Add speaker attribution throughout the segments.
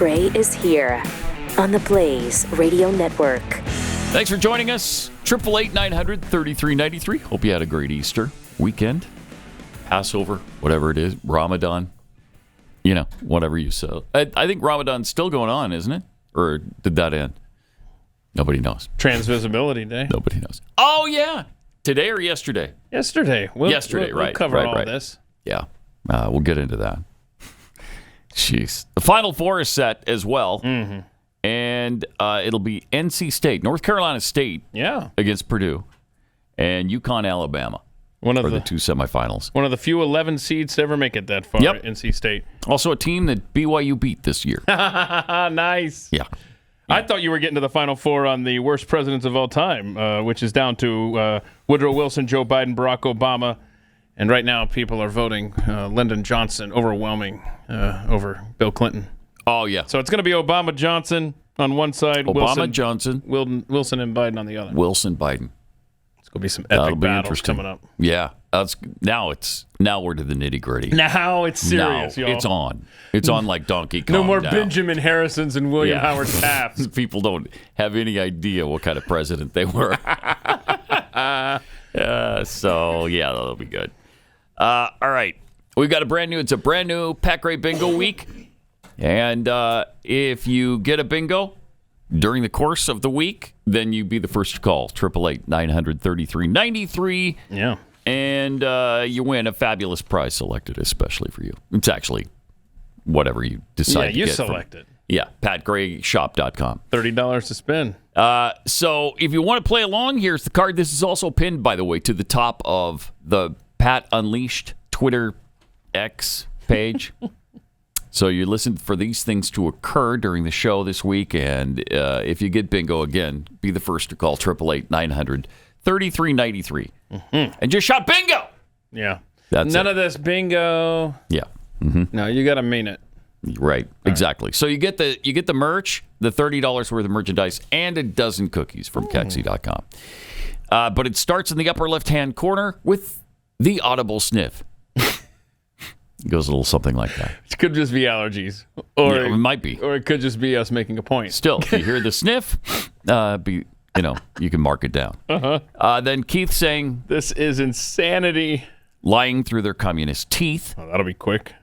Speaker 1: Gray is here on the Blaze Radio Network.
Speaker 2: Thanks for joining us. 888-900-3393. Hope you had a great Easter weekend, Passover, whatever it is, Ramadan. You know, whatever you say. I think Ramadan's still going on, isn't it? Or did that end? Nobody knows.
Speaker 3: Transvisibility Day.
Speaker 2: Nobody knows. Oh, yeah. Today or yesterday?
Speaker 3: Yesterday.
Speaker 2: Yesterday, right.
Speaker 3: We'll cover all this.
Speaker 2: Yeah. We'll get into that. Jeez. The Final Four is set as well.
Speaker 3: Mm-hmm.
Speaker 2: And it'll be NC State, North Carolina State against Purdue, and UConn, Alabama. For the two semifinals.
Speaker 3: One of the few 11 seeds to ever make it that far, NC State.
Speaker 2: Also a team that BYU beat this year.
Speaker 3: Nice.
Speaker 2: Yeah.
Speaker 3: I thought you were getting to the Final Four on the worst presidents of all time, which is down to Woodrow Wilson, Joe Biden, Barack Obama. And right now people are voting Lyndon Johnson overwhelming over Bill Clinton.
Speaker 2: Oh, yeah.
Speaker 3: So it's going to be Obama, Johnson on one side.
Speaker 2: Johnson.
Speaker 3: Wilson and Biden on the other.
Speaker 2: Wilson, Biden.
Speaker 3: It's going to be some epic battles coming up.
Speaker 2: Yeah. Now we're to the nitty-gritty.
Speaker 3: Now it's serious, y'all.
Speaker 2: It's on. It's on like Donkey Kong.
Speaker 3: No more
Speaker 2: now.
Speaker 3: Benjamin Harrisons and William Howard Taft.
Speaker 2: People don't have any idea what kind of president they were. So, yeah, that'll be good. All right. We've got it's a brand new Pat Gray Bingo week. And if you get a bingo during the course of the week, then you be the first to call, 888-900-3393.
Speaker 3: Yeah.
Speaker 2: And you win a fabulous prize selected especially for you. It's actually whatever you decide to get.
Speaker 3: Yeah, you select it.
Speaker 2: Yeah, patgrayshop.com.
Speaker 3: $30 to spend.
Speaker 2: So if you want to play along, here's the card. This is also pinned, by the way, to the top of the Pat Unleashed Twitter X page. So you listen for these things to occur during the show this week, and if you get bingo again, be the first to call 888-900-3393. Mm-hmm. And just shout bingo!
Speaker 3: Yeah.
Speaker 2: None
Speaker 3: of this bingo.
Speaker 2: Yeah. Mm-hmm.
Speaker 3: No, you got to mean it.
Speaker 2: Right. All exactly. Right. So you get the merch, the $30 worth of merchandise, and a dozen cookies from Kexi.com. But it starts in the upper left-hand corner with the audible sniff. It goes a little something like that.
Speaker 3: It could just be allergies. Or
Speaker 2: it might be.
Speaker 3: Or it could just be us making a point.
Speaker 2: Still, if you hear the sniff, you can mark it down. Then Keith saying,
Speaker 3: "This is insanity."
Speaker 2: Lying through their communist teeth.
Speaker 3: Oh, that'll be quick.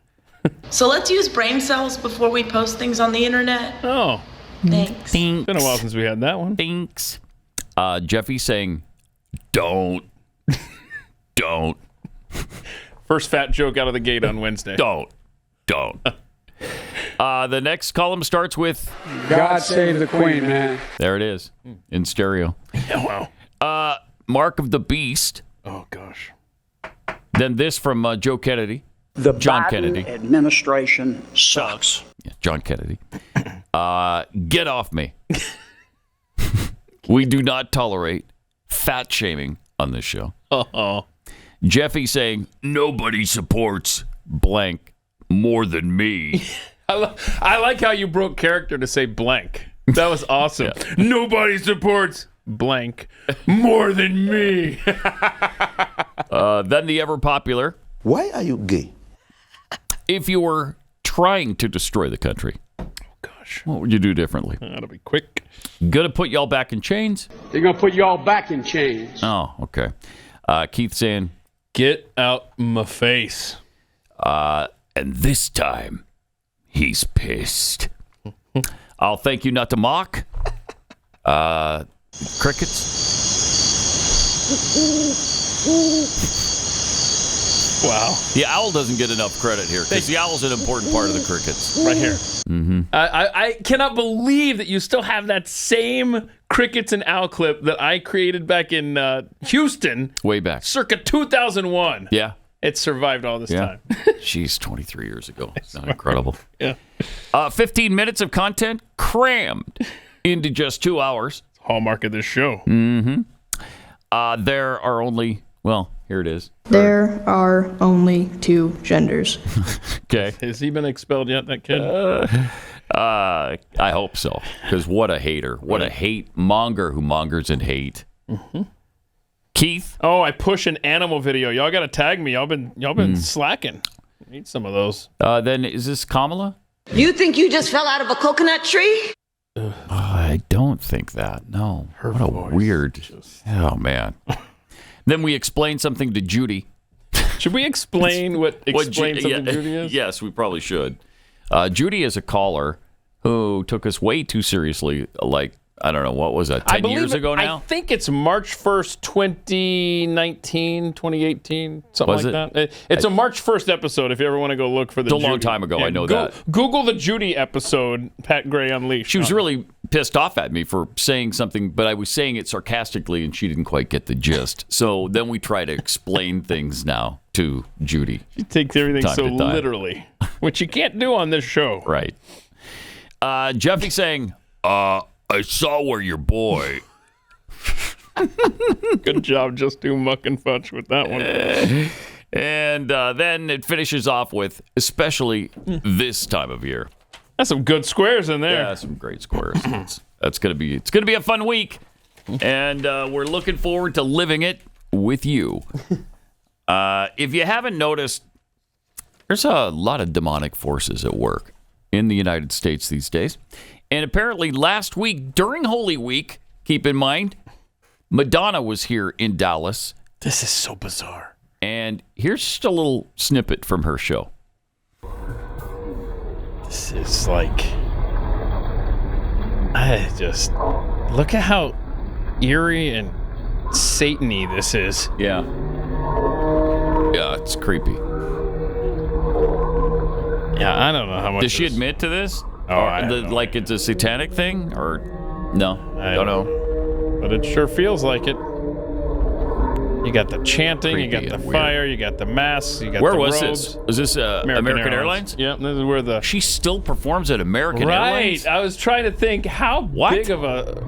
Speaker 4: So let's use brain cells before we post things on the internet.
Speaker 3: Oh.
Speaker 4: Thanks.
Speaker 3: It's been a while since we had that one.
Speaker 2: Thanks. Jeffy saying, don't.
Speaker 3: First fat joke out of the gate on Wednesday.
Speaker 2: Don't. The next column starts with
Speaker 5: God save the Queen, man.
Speaker 2: There it is in stereo.
Speaker 3: Yeah,
Speaker 2: wow. Mark of the Beast.
Speaker 3: Oh, gosh.
Speaker 2: Then this from Joe Kennedy.
Speaker 6: John
Speaker 2: Biden
Speaker 6: Kennedy administration sucks.
Speaker 2: Yeah, John Kennedy. Get off me. We do not tolerate fat shaming on this show.
Speaker 3: Uh-oh.
Speaker 2: Jeffy saying, nobody supports blank more than me.
Speaker 3: I like how you broke character to say blank. That was awesome.
Speaker 2: Yeah.
Speaker 3: Nobody supports blank more than me.
Speaker 2: Then the ever popular.
Speaker 6: Why are you gay?
Speaker 2: If you were trying to destroy the country,
Speaker 3: gosh,
Speaker 2: what would you do differently?
Speaker 3: That'll be quick.
Speaker 2: Gonna put y'all back in chains?
Speaker 5: They're going to put y'all back in chains.
Speaker 2: Oh, okay. Keith saying,
Speaker 3: get out my face.
Speaker 2: And this time, he's pissed. I'll thank you not to mock. Crickets.
Speaker 3: Wow.
Speaker 2: The owl doesn't get enough credit here because the owl's an important part of the crickets.
Speaker 3: Right here.
Speaker 2: Mm-hmm.
Speaker 3: I cannot believe that you still have that same crickets and owl clip that I created back in Houston.
Speaker 2: Way back.
Speaker 3: Circa 2001.
Speaker 2: Yeah.
Speaker 3: It survived all this time.
Speaker 2: Jeez, 23 years ago. It's not incredible.
Speaker 3: Yeah.
Speaker 2: 15 minutes of content crammed into just 2 hours.
Speaker 3: Hallmark of this show.
Speaker 2: Mm-hmm. There are only, here it is.
Speaker 7: There are only two genders.
Speaker 2: Okay.
Speaker 3: Has he been expelled yet, that kid?
Speaker 2: I hope so. Because what a hater. What a hate monger who mongers in hate.
Speaker 3: Mm-hmm.
Speaker 2: Keith?
Speaker 3: Oh, I push an animal video. Y'all got to tag me. Y'all been slacking. Need some of those.
Speaker 2: Then is this Kamala?
Speaker 8: You think you just fell out of a coconut tree?
Speaker 2: I don't think that. No. What a weird. Oh, man. Then we explained something to Judy.
Speaker 3: Should we explain what something Judy is?
Speaker 2: Yes, we probably should. Judy is a caller who took us way too seriously. Like, I don't know, what was that, 10 years ago now?
Speaker 3: I think it's March 1st, 2019, 2018, something
Speaker 2: Was
Speaker 3: like that. It's a March 1st episode if you ever want to go look for the
Speaker 2: It's a long time ago, I know that.
Speaker 3: Google the Judy episode, Pat Gray Unleashed.
Speaker 2: She was really pissed off at me for saying something, but I was saying it sarcastically, and she didn't quite get the gist. So then we try to explain things now to Judy.
Speaker 3: She takes everything so literally, which you can't do on this show.
Speaker 2: Right. Jeffy saying, I saw where your boy.
Speaker 3: Good job, just do muck and fudge with that one.
Speaker 2: And then it finishes off with, especially this time of year.
Speaker 3: That's some good squares in there.
Speaker 2: Yeah, some great squares. It's gonna be a fun week, and we're looking forward to living it with you. If you haven't noticed, there's a lot of demonic forces at work in the United States these days. And apparently last week, during Holy Week, keep in mind, Madonna was here in Dallas.
Speaker 3: This is so bizarre.
Speaker 2: And here's just a little snippet from her show.
Speaker 3: This is like... Look at how eerie and Satan-y this is.
Speaker 2: Yeah. Yeah, it's creepy.
Speaker 3: Yeah, I don't know how much...
Speaker 2: Does she admit to this?
Speaker 3: Oh, I don't know.
Speaker 2: Like it's a satanic thing? Or no?
Speaker 3: I don't know. But it sure feels like it. You got the chanting,
Speaker 2: Creepy
Speaker 3: you got the
Speaker 2: and
Speaker 3: fire, you got the masks, you got
Speaker 2: Where
Speaker 3: the
Speaker 2: was
Speaker 3: robes.
Speaker 2: this? Was this American Airlines?
Speaker 3: Yep, this is where the...
Speaker 2: She still performs at American Airlines?
Speaker 3: Right. I was trying to think how big of a...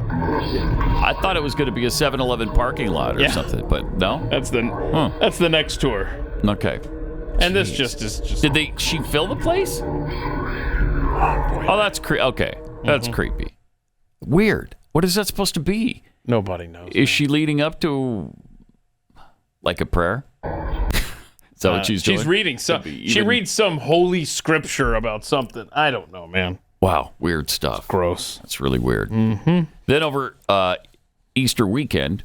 Speaker 2: I thought it was going to be a 7-Eleven parking lot or something, but no?
Speaker 3: That's the next tour.
Speaker 2: Okay.
Speaker 3: And this just is just...
Speaker 2: Did she fill the place? Oh, that's creepy. Okay. That's creepy. Weird. What is that supposed to be?
Speaker 3: Nobody knows.
Speaker 2: Is she leading up to like a prayer? Is that what she's doing?
Speaker 3: She's reading some. She reads some holy scripture about something. I don't know, man.
Speaker 2: Wow, weird stuff.
Speaker 3: Gross.
Speaker 2: That's really weird. Mm-hmm. Then over Easter weekend,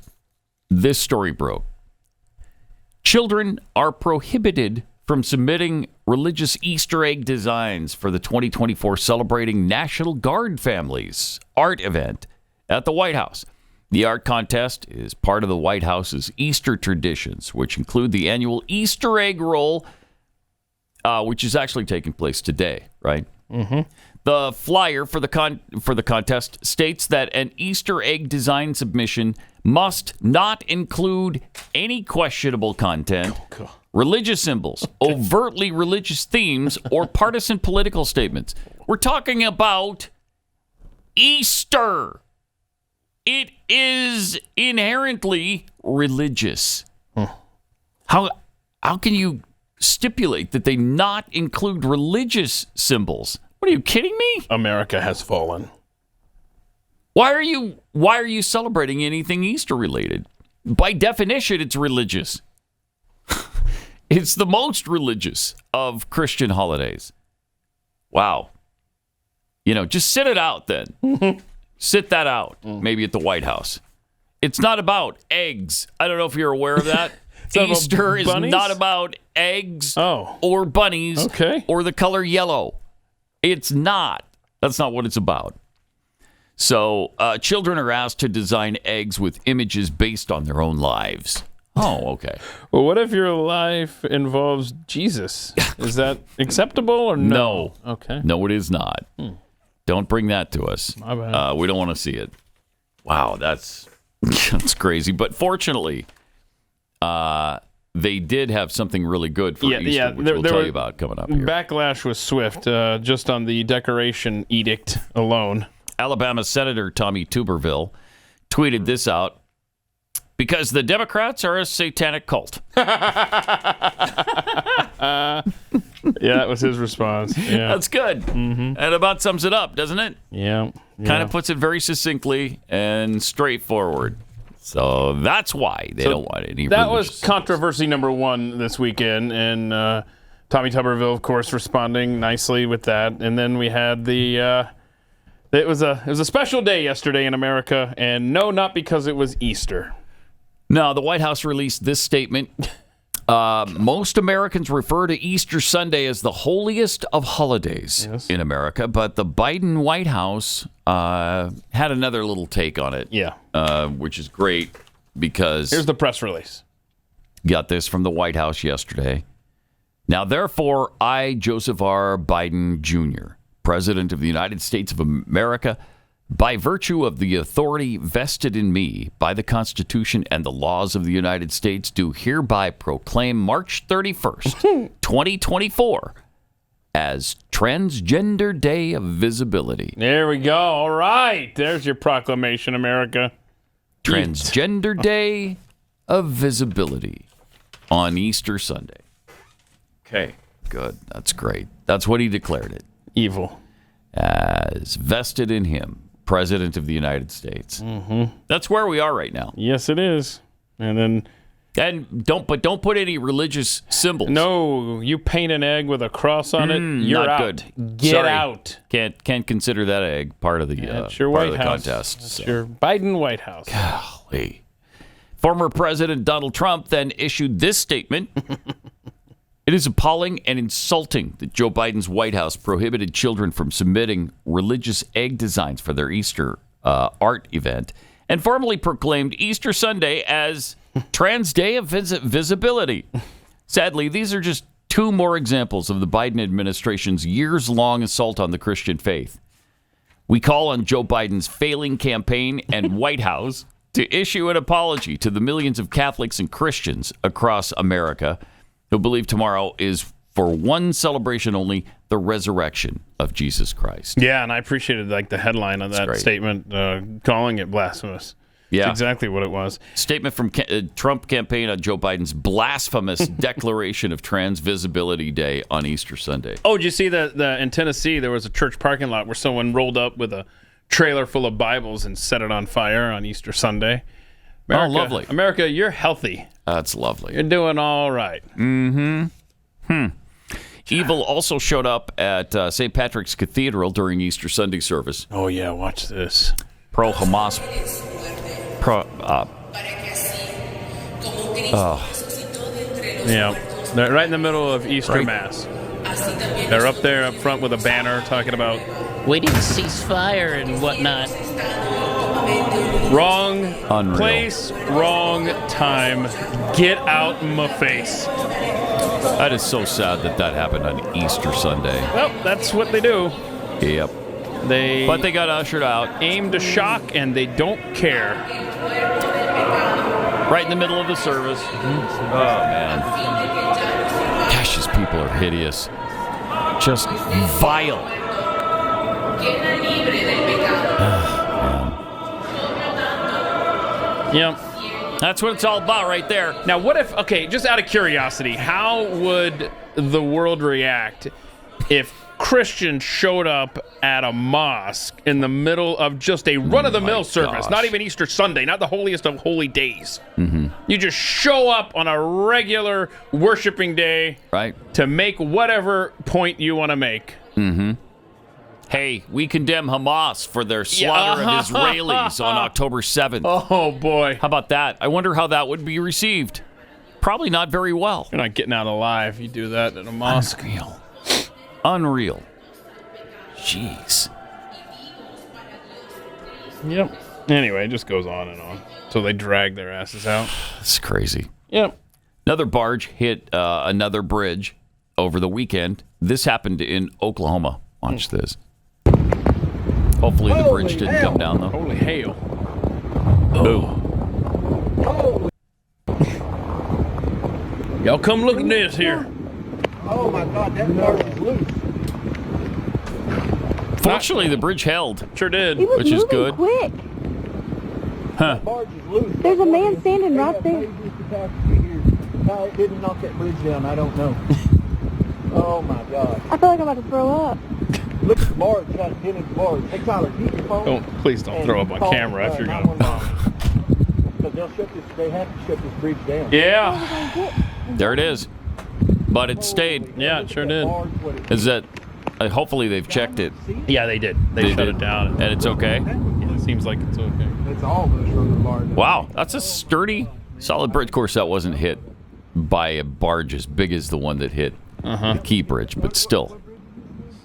Speaker 2: this story broke. Children are prohibited from submitting religious Easter egg designs for the 2024 Celebrating National Guard Families art event at the White House. The art contest is part of the White House's Easter traditions, which include the annual Easter egg roll, which is actually taking place today, right? Mm-hmm. The flyer for the contest states that an Easter egg design submission must not include any questionable content, religious symbols, overtly religious themes, or partisan political statements. We're talking about Easter. It is inherently religious. How can you stipulate that they not include religious symbols? What are you kidding me?
Speaker 3: America has fallen.
Speaker 2: Why are you celebrating anything Easter related? By definition, it's religious. It's the most religious of Christian holidays. Wow. Just sit it out then. Sit that out, maybe at the White House. It's not about eggs. I don't know if you're aware of that. Easter is not about eggs or bunnies or the color yellow. It's not. That's not what it's about. So children are asked to design eggs with images based on their own lives. Oh, okay.
Speaker 3: Well, what if your life involves Jesus? Is that acceptable or no? Okay.
Speaker 2: No, it is not. Don't bring that to us.
Speaker 3: My bad.
Speaker 2: We don't want to see it. Wow, that's crazy. But fortunately, they did have something really good for Easter, which we'll tell you about coming up here.
Speaker 3: Backlash was swift, just on the decoration edict alone.
Speaker 2: Alabama Senator Tommy Tuberville tweeted this out. Because the Democrats are a satanic cult.
Speaker 3: Yeah, that was his response. Yeah.
Speaker 2: That's good. Mm-hmm. And about sums it up, doesn't it?
Speaker 3: Yeah.
Speaker 2: Kind of puts it very succinctly and straightforward. So that's why they don't want any.
Speaker 3: That was controversy number one this weekend, and Tommy Tuberville, of course, responding nicely with that. And then we had it was a special day yesterday in America, and no, not because it was Easter.
Speaker 2: No, the White House released this statement. Most Americans refer to Easter Sunday as the holiest of holidays in America, but the Biden White House had another little take on it.
Speaker 3: Yeah.
Speaker 2: Which is great because...
Speaker 3: Here's the press release.
Speaker 2: Got this from the White House yesterday. Now, therefore, I, Joseph R. Biden Jr., President of the United States of America, by virtue of the authority vested in me by the Constitution and the laws of the United States, do hereby proclaim March 31st, 2024, as Transgender Day of Visibility.
Speaker 3: There we go. All right. There's your proclamation, America.
Speaker 2: Transgender Day of Visibility on Easter Sunday. Okay, good. That's great. That's what he declared it.
Speaker 3: Evil.
Speaker 2: As vested in him, President of the United States. Mm-hmm. That's where we are right now.
Speaker 3: Yes, it is. And
Speaker 2: don't put any religious symbols.
Speaker 3: No, you paint an egg with a cross on it, you're
Speaker 2: not
Speaker 3: out.
Speaker 2: Good.
Speaker 3: Get
Speaker 2: Sorry.
Speaker 3: out.
Speaker 2: Can't consider that egg part of the
Speaker 3: your
Speaker 2: part
Speaker 3: White
Speaker 2: of the
Speaker 3: House.
Speaker 2: contest.
Speaker 3: That's your Biden White House.
Speaker 2: Golly. Former President Donald Trump then issued this statement. It is appalling and insulting that Joe Biden's White House prohibited children from submitting religious egg designs for their Easter art event and formally proclaimed Easter Sunday as Trans Day of Visibility. Sadly, these are just two more examples of the Biden administration's years-long assault on the Christian faith. We call on Joe Biden's failing campaign and White House to issue an apology to the millions of Catholics and Christians across America who believe tomorrow is, for one celebration only, the resurrection of Jesus Christ.
Speaker 3: Yeah, and I appreciated the headline of that statement, calling it blasphemous.
Speaker 2: Yeah.
Speaker 3: That's exactly what it was.
Speaker 2: Statement from Trump campaign on Joe Biden's blasphemous declaration of Trans Visibility Day on Easter Sunday.
Speaker 3: Oh, did you see that in Tennessee there was a church parking lot where someone rolled up with a trailer full of Bibles and set it on fire on Easter Sunday? America,
Speaker 2: lovely.
Speaker 3: America, you're healthy.
Speaker 2: That's lovely.
Speaker 3: You're doing all right.
Speaker 2: Evil also showed up at St. Patrick's Cathedral during Easter Sunday service.
Speaker 3: Oh, yeah, watch this.
Speaker 2: Pro-Hamas.
Speaker 3: Yeah, they're right in the middle of Easter Mass. They're up there up front with a banner talking about
Speaker 9: we didn't cease fire and whatnot.
Speaker 3: Wrong
Speaker 2: Unreal.
Speaker 3: place, wrong time. Get out my face.
Speaker 2: That is so sad that happened on Easter Sunday.
Speaker 3: Well, that's what they do.
Speaker 2: Yep. But they got ushered out.
Speaker 3: Aim to shock, and they don't care.
Speaker 2: Right in the middle of the service. Oh, man. Gosh, these people are hideous. Just vile.
Speaker 3: Yep.
Speaker 2: That's what it's all about right there.
Speaker 3: Now, what if, okay, just out of curiosity, how would the world react if Christians showed up at a mosque in the middle of just a run-of-the-mill service?
Speaker 2: gosh.
Speaker 3: Not even Easter Sunday, not the holiest of holy days.
Speaker 2: Mm-hmm.
Speaker 3: You just show up on a regular worshiping day to make whatever point you want to make.
Speaker 2: Mm-hmm. Hey, we condemn Hamas for their slaughter of Israelis on October 7th.
Speaker 3: Oh, boy.
Speaker 2: How about that? I wonder how that would be received. Probably not very well.
Speaker 3: You're not getting out alive if you do that at a mosque.
Speaker 2: Unreal. Jeez.
Speaker 3: Yep. Anyway, it just goes on and on. So they drag their asses out.
Speaker 2: It's crazy.
Speaker 3: Yep.
Speaker 2: Another barge hit another bridge over the weekend. This happened in Oklahoma. Watch this. Hopefully the bridge didn't come down, though.
Speaker 3: Holy hail.
Speaker 2: Oh.
Speaker 3: Y'all come look at this here.
Speaker 10: Oh, my God, that barge is loose.
Speaker 2: Fortunately, the bridge held.
Speaker 3: Sure did.
Speaker 11: He was
Speaker 2: which is
Speaker 11: moving
Speaker 2: good.
Speaker 11: quick.
Speaker 2: Huh.
Speaker 11: There's a man standing right there.
Speaker 10: No, it didn't knock that bridge down. I don't know. Oh, my God.
Speaker 11: I feel like I'm about to throw up.
Speaker 10: Look at the barge. Got to get in the barge. Hey, Tyler, keep your phone.
Speaker 3: Please don't throw up on camera if you're going to.
Speaker 10: Because they have to shut this bridge down.
Speaker 3: Yeah.
Speaker 2: There it is. but it stayed.
Speaker 3: Yeah, it sure did.
Speaker 2: Is that? Hopefully they've checked it.
Speaker 3: Yeah, they did. They shut it down,
Speaker 2: and it's okay.
Speaker 3: Yeah, it seems like it's okay.
Speaker 10: It's all those from the bar.
Speaker 2: Wow, that's a sturdy, solid bridge. Of course, that wasn't hit by a barge as big as the one that hit the Key Bridge, but still,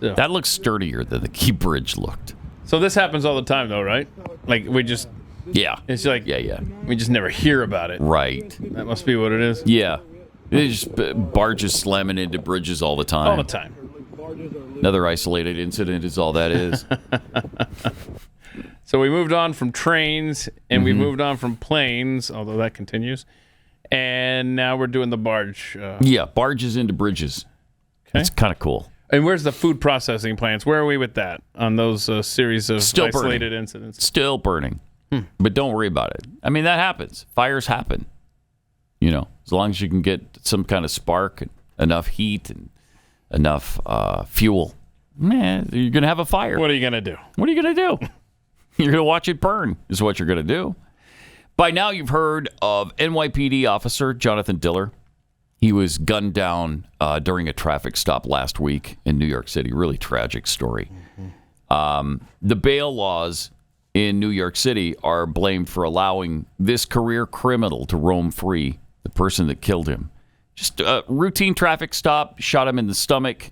Speaker 2: that looks sturdier than the Key Bridge looked.
Speaker 3: So this happens all the time, though, right? Like we just.
Speaker 2: Yeah.
Speaker 3: It's like
Speaker 2: yeah.
Speaker 3: We just never hear about it.
Speaker 2: Right.
Speaker 3: That must be what it is.
Speaker 2: Yeah. There's just barges slamming into bridges all the time.
Speaker 3: All the time.
Speaker 2: Another isolated incident is all that is.
Speaker 3: So we moved on from trains and we moved on from planes, although that continues. And now we're doing the barge.
Speaker 2: Yeah, barges into bridges. Okay. It's kind of cool.
Speaker 3: And where's the food processing plants? Where are we with that on those series of
Speaker 2: Still
Speaker 3: isolated
Speaker 2: burning.
Speaker 3: incidents?
Speaker 2: Still burning. But don't worry about it. I mean, that happens. Fires happen. You know, as long as you can get some kind of spark, and enough heat, and enough fuel, man, you're going to have a fire.
Speaker 3: What are you going to do?
Speaker 2: What are you going to do? You're going to watch it burn is what you're going to do. By now, you've heard of NYPD officer Jonathan Diller. He was gunned down during a traffic stop last week in New York City. Really tragic story. The bail laws in New York City are blamed for allowing this career criminal to roam free, the person that killed him. Just a routine traffic stop, shot him in the stomach.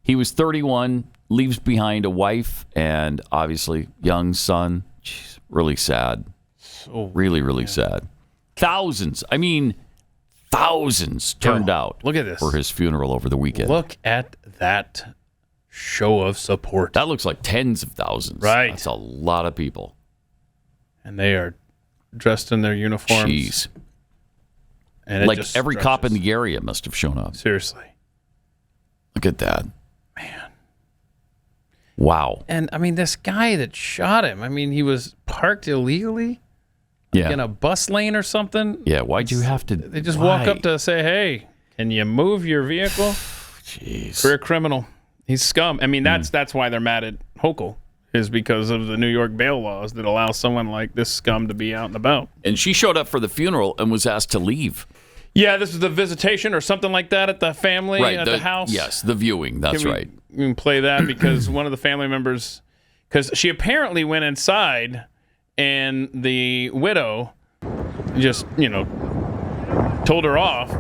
Speaker 2: He was 31, leaves behind a wife and obviously young son. Jeez, really sad. So really sad. Thousands turned out.
Speaker 3: Look at this.
Speaker 2: For his funeral over the weekend.
Speaker 3: Look at that show of support.
Speaker 2: That looks like tens of thousands.
Speaker 3: Right.
Speaker 2: That's a lot of people.
Speaker 3: And they are dressed in their uniforms.
Speaker 2: Jeez.
Speaker 3: And
Speaker 2: like every cop in the area must have shown up.
Speaker 3: Seriously.
Speaker 2: Look at that.
Speaker 3: Man.
Speaker 2: Wow.
Speaker 3: And, I mean, this guy that shot him, I mean, he was parked illegally? Like in a bus lane or something?
Speaker 2: Yeah, why'd you have to?
Speaker 3: They just walk up to say, hey, can you move your vehicle?
Speaker 2: Jeez.
Speaker 3: Career criminal. He's scum. I mean, that's why they're mad at Hochul, is because of the New York bail laws that allow someone like this scum to be out and about.
Speaker 2: And she showed up for the funeral and was asked to leave.
Speaker 3: Yeah, this is the visitation or something like that at the family, at the house.
Speaker 2: Yes, the viewing. That's right.
Speaker 3: We can play that because one of the family members, because she apparently went inside and the widow just, told her off,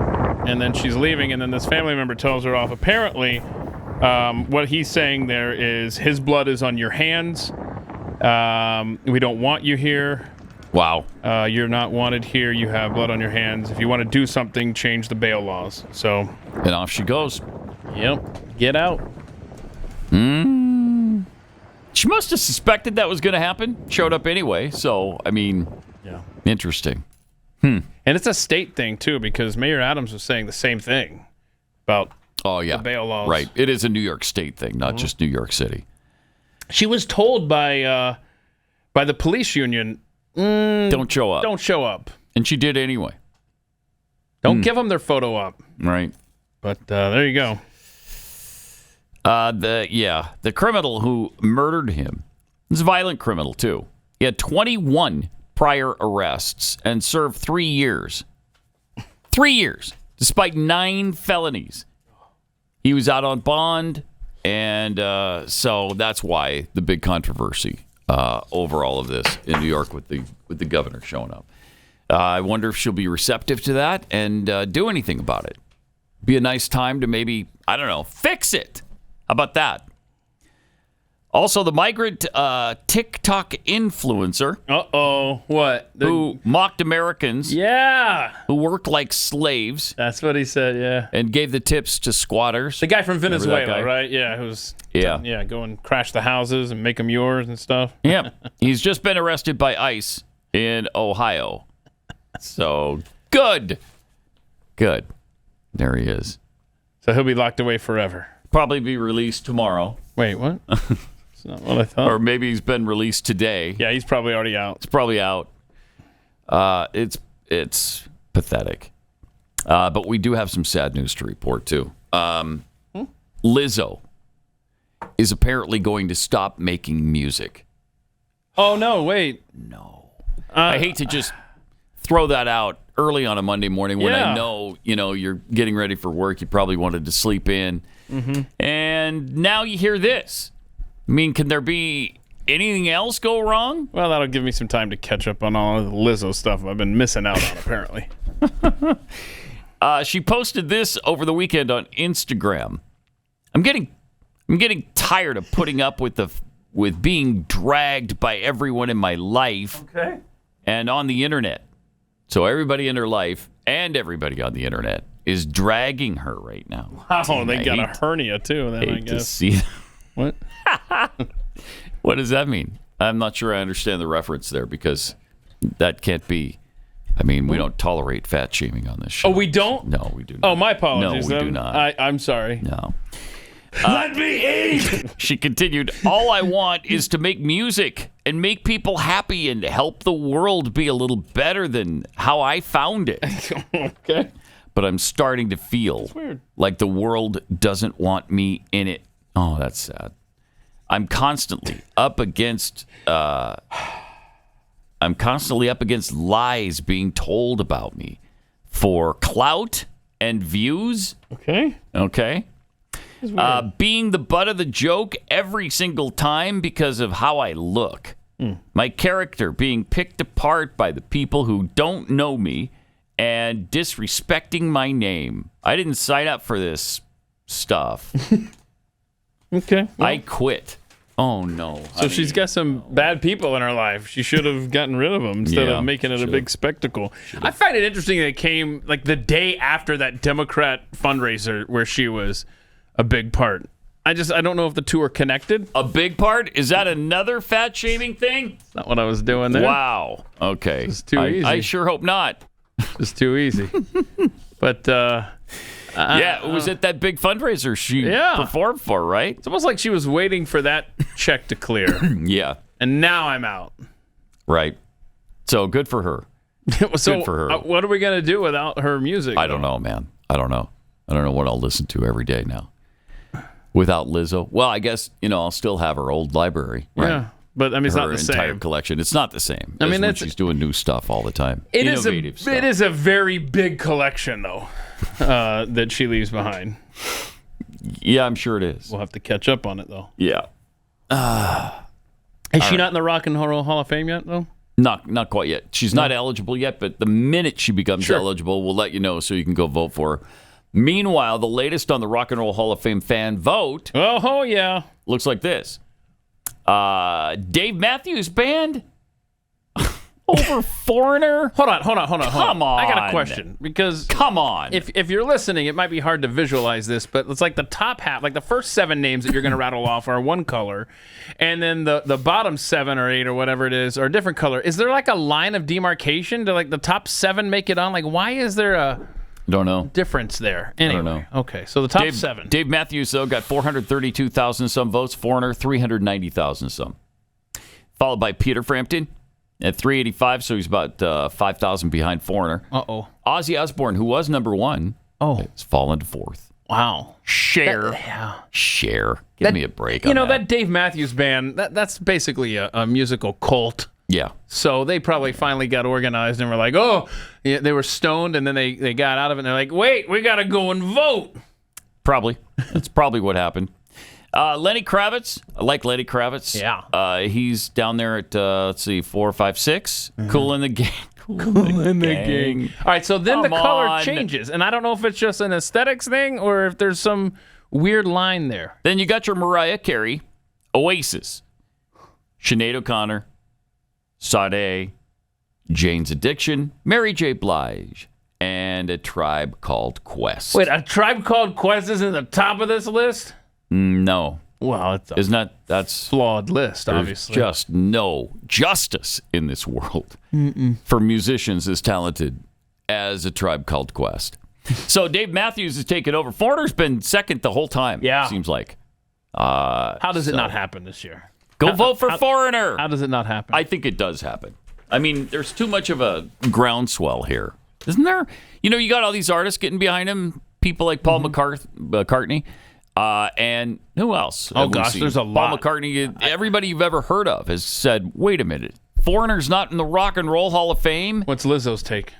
Speaker 3: and then she's leaving, and then this family member tells her off. Apparently, what he's saying there is his blood is on your hands. We don't want you here.
Speaker 2: Wow.
Speaker 3: You're not wanted here. You have blood on your hands. If you want to do something, change the bail laws. So.
Speaker 2: And off she goes.
Speaker 3: Yep. Get out.
Speaker 2: She must have suspected that was going to happen. Showed up anyway. So, I mean, interesting.
Speaker 3: And it's a state thing, too, because Mayor Adams was saying the same thing about the bail laws.
Speaker 2: Right. It is a New York State thing, not just New York City.
Speaker 3: She was told by the police union,
Speaker 2: don't show up.
Speaker 3: Don't show up.
Speaker 2: And she did anyway.
Speaker 3: Don't give them their photo op.
Speaker 2: Right.
Speaker 3: But there you go.
Speaker 2: The criminal who murdered him is a violent criminal, too. He had 21 prior arrests and served 3 years. 3 years, despite 9 felonies. He was out on bond, and so that's why the big controversy over all of this in New York with the governor showing up. I wonder if she'll be receptive to that and do anything about it. Be a nice time to maybe, I don't know, fix it. How about that? Also, the Migrant TikTok influencer.
Speaker 3: What?
Speaker 2: Who mocked Americans.
Speaker 3: Yeah.
Speaker 2: Who worked like slaves.
Speaker 3: That's what he said, yeah.
Speaker 2: And gave the tips to squatters.
Speaker 3: The guy from Venezuela, right? Yeah, who's go and crash the houses and make them yours and stuff.
Speaker 2: Yeah. He's just been arrested by ICE in Ohio. So, good. Good. There he is.
Speaker 3: So he'll be locked away forever.
Speaker 2: Probably be released tomorrow.
Speaker 3: Wait, what? That's not what I thought.
Speaker 2: Or maybe he's been released today.
Speaker 3: Yeah, he's probably already out.
Speaker 2: It's probably out. It's pathetic. But we do have some sad news to report, too. Lizzo is apparently going to stop making music.
Speaker 3: Oh, no, wait.
Speaker 2: No. I hate to just throw that out early on a Monday morning when
Speaker 3: Yeah.
Speaker 2: I know, you're getting ready for work. You probably wanted to sleep in. And now you hear this. I mean, can there be anything else go wrong?
Speaker 3: Well, that'll give me some time to catch up on all of the Lizzo stuff I've been missing out on, apparently.
Speaker 2: She posted this over the weekend on Instagram. I'm getting tired of putting up with being dragged by everyone in my life and on the internet. So everybody in her life and everybody on the internet is dragging her right now.
Speaker 3: Wow, they got a hernia too. Then I
Speaker 2: hate
Speaker 3: guess.
Speaker 2: to see
Speaker 3: What?
Speaker 2: What does that mean? I'm not sure I understand the reference there because that can't be. I mean, we don't tolerate fat shaming on this show.
Speaker 3: Oh, we don't?
Speaker 2: No, we do not.
Speaker 3: Oh, my apologies.
Speaker 2: No, we do not.
Speaker 3: I'm sorry.
Speaker 2: No.
Speaker 3: Let me eat.
Speaker 2: She continued, all I want is to make music and make people happy and help the world be a little better than how I found it.
Speaker 3: Okay.
Speaker 2: But I'm starting to feel like the world doesn't want me in it. Oh, that's sad. I'm constantly up against lies being told about me for clout and views. Okay. Being the butt of the joke every single time because of how I look. My character being picked apart by the people who don't know me and disrespecting my name. I didn't sign up for this stuff.
Speaker 3: Okay. Well.
Speaker 2: I quit. Oh, no.
Speaker 3: So she's got some bad people in her life. She should have gotten rid of them instead of making it a big spectacle. I find it interesting that it came like the day after that Democrat fundraiser where she was a big part. I don't know if the two are connected.
Speaker 2: A big part? Is that another fat shaming thing?
Speaker 3: That's not what I was doing there.
Speaker 2: Wow. Okay.
Speaker 3: It's too easy.
Speaker 2: I sure hope not.
Speaker 3: It's too easy. But
Speaker 2: it was at that big fundraiser she performed for, right?
Speaker 3: It's almost like she was waiting for that check to clear.
Speaker 2: Yeah.
Speaker 3: And now I'm out.
Speaker 2: Right. So good for her.
Speaker 3: So
Speaker 2: good for her.
Speaker 3: What are we going to do without her music?
Speaker 2: I don't know, man. I don't know what I'll listen to every day now. Without Lizzo. Well, I guess, I'll still have her old library. Right?
Speaker 3: Yeah. But I mean, it's not the same.
Speaker 2: Her entire collection. It's not the same. I mean, when she's doing new stuff all the time.
Speaker 3: It is a very big collection, though, that she leaves behind.
Speaker 2: Yeah, I'm sure it is.
Speaker 3: We'll have to catch up on it, though.
Speaker 2: Yeah.
Speaker 3: Is she not in the Rock and Roll Hall of Fame yet, though?
Speaker 2: Not quite yet. She's not eligible yet, but the minute she becomes eligible, we'll let you know so you can go vote for her. Meanwhile, the latest on the Rock and Roll Hall of Fame fan vote.
Speaker 3: Oh, yeah.
Speaker 2: Looks like this. Dave Matthews Band over Foreigner.
Speaker 3: Hold on.
Speaker 2: Come on.
Speaker 3: I got a question because
Speaker 2: come on.
Speaker 3: If you're listening, it might be hard to visualize this, but it's like the top half, like the first 7 names that you're going to rattle off are one color, and then the bottom 7 or 8 or whatever it is are a different color. Is there like a line of demarcation? Do like the top 7 make it on? Like why is there a
Speaker 2: don't know
Speaker 3: difference there? Anyway,
Speaker 2: I don't know.
Speaker 3: Okay, so the top 7.
Speaker 2: Dave Matthews though got 432,000 some votes. Foreigner 390,000 some. Followed by Peter Frampton at 385, so he's about 5,000 behind Foreigner.
Speaker 3: Uh-oh.
Speaker 2: Ozzy Osbourne, who was number 1, has fallen to 4th.
Speaker 3: Wow.
Speaker 2: Cher. Give me a break.
Speaker 3: That Dave Matthews Band, that's basically a musical cult.
Speaker 2: Yeah.
Speaker 3: So they probably finally got organized and were like, oh, yeah, they were stoned, and then they got out of it, and they're like, wait, we got to go and vote.
Speaker 2: Probably. That's probably what happened. Lenny Kravitz. I like Lenny Kravitz.
Speaker 3: Yeah.
Speaker 2: He's down there at, 4, 5, 6. Cool in the gang.
Speaker 3: Cool in the gang. All right, so then the color changes, and I don't know if it's just an aesthetics thing or if there's some weird line there.
Speaker 2: Then you got your Mariah Carey, Oasis, Sinead O'Connor, Sade, Jane's Addiction, Mary J. Blige, and A Tribe Called Quest.
Speaker 3: Wait, A Tribe Called Quest is in the top of this list?
Speaker 2: No.
Speaker 3: Well,
Speaker 2: that's
Speaker 3: flawed list, obviously.
Speaker 2: There's just no justice in this world for musicians as talented as A Tribe Called Quest. So Dave Matthews has taken over. Foreigner's been second the whole time, seems like.
Speaker 3: How does it not happen this year?
Speaker 2: Go vote for Foreigner.
Speaker 3: How does it not happen?
Speaker 2: I think it does happen. I mean, there's too much of a groundswell here. Isn't there? You got all these artists getting behind him, people like Paul McCartney. And who else?
Speaker 3: Oh, gosh, there's a lot.
Speaker 2: Paul McCartney, everybody you've ever heard of has said, wait a minute, Foreigner's not in the Rock and Roll Hall of Fame?
Speaker 3: What's Lizzo's take?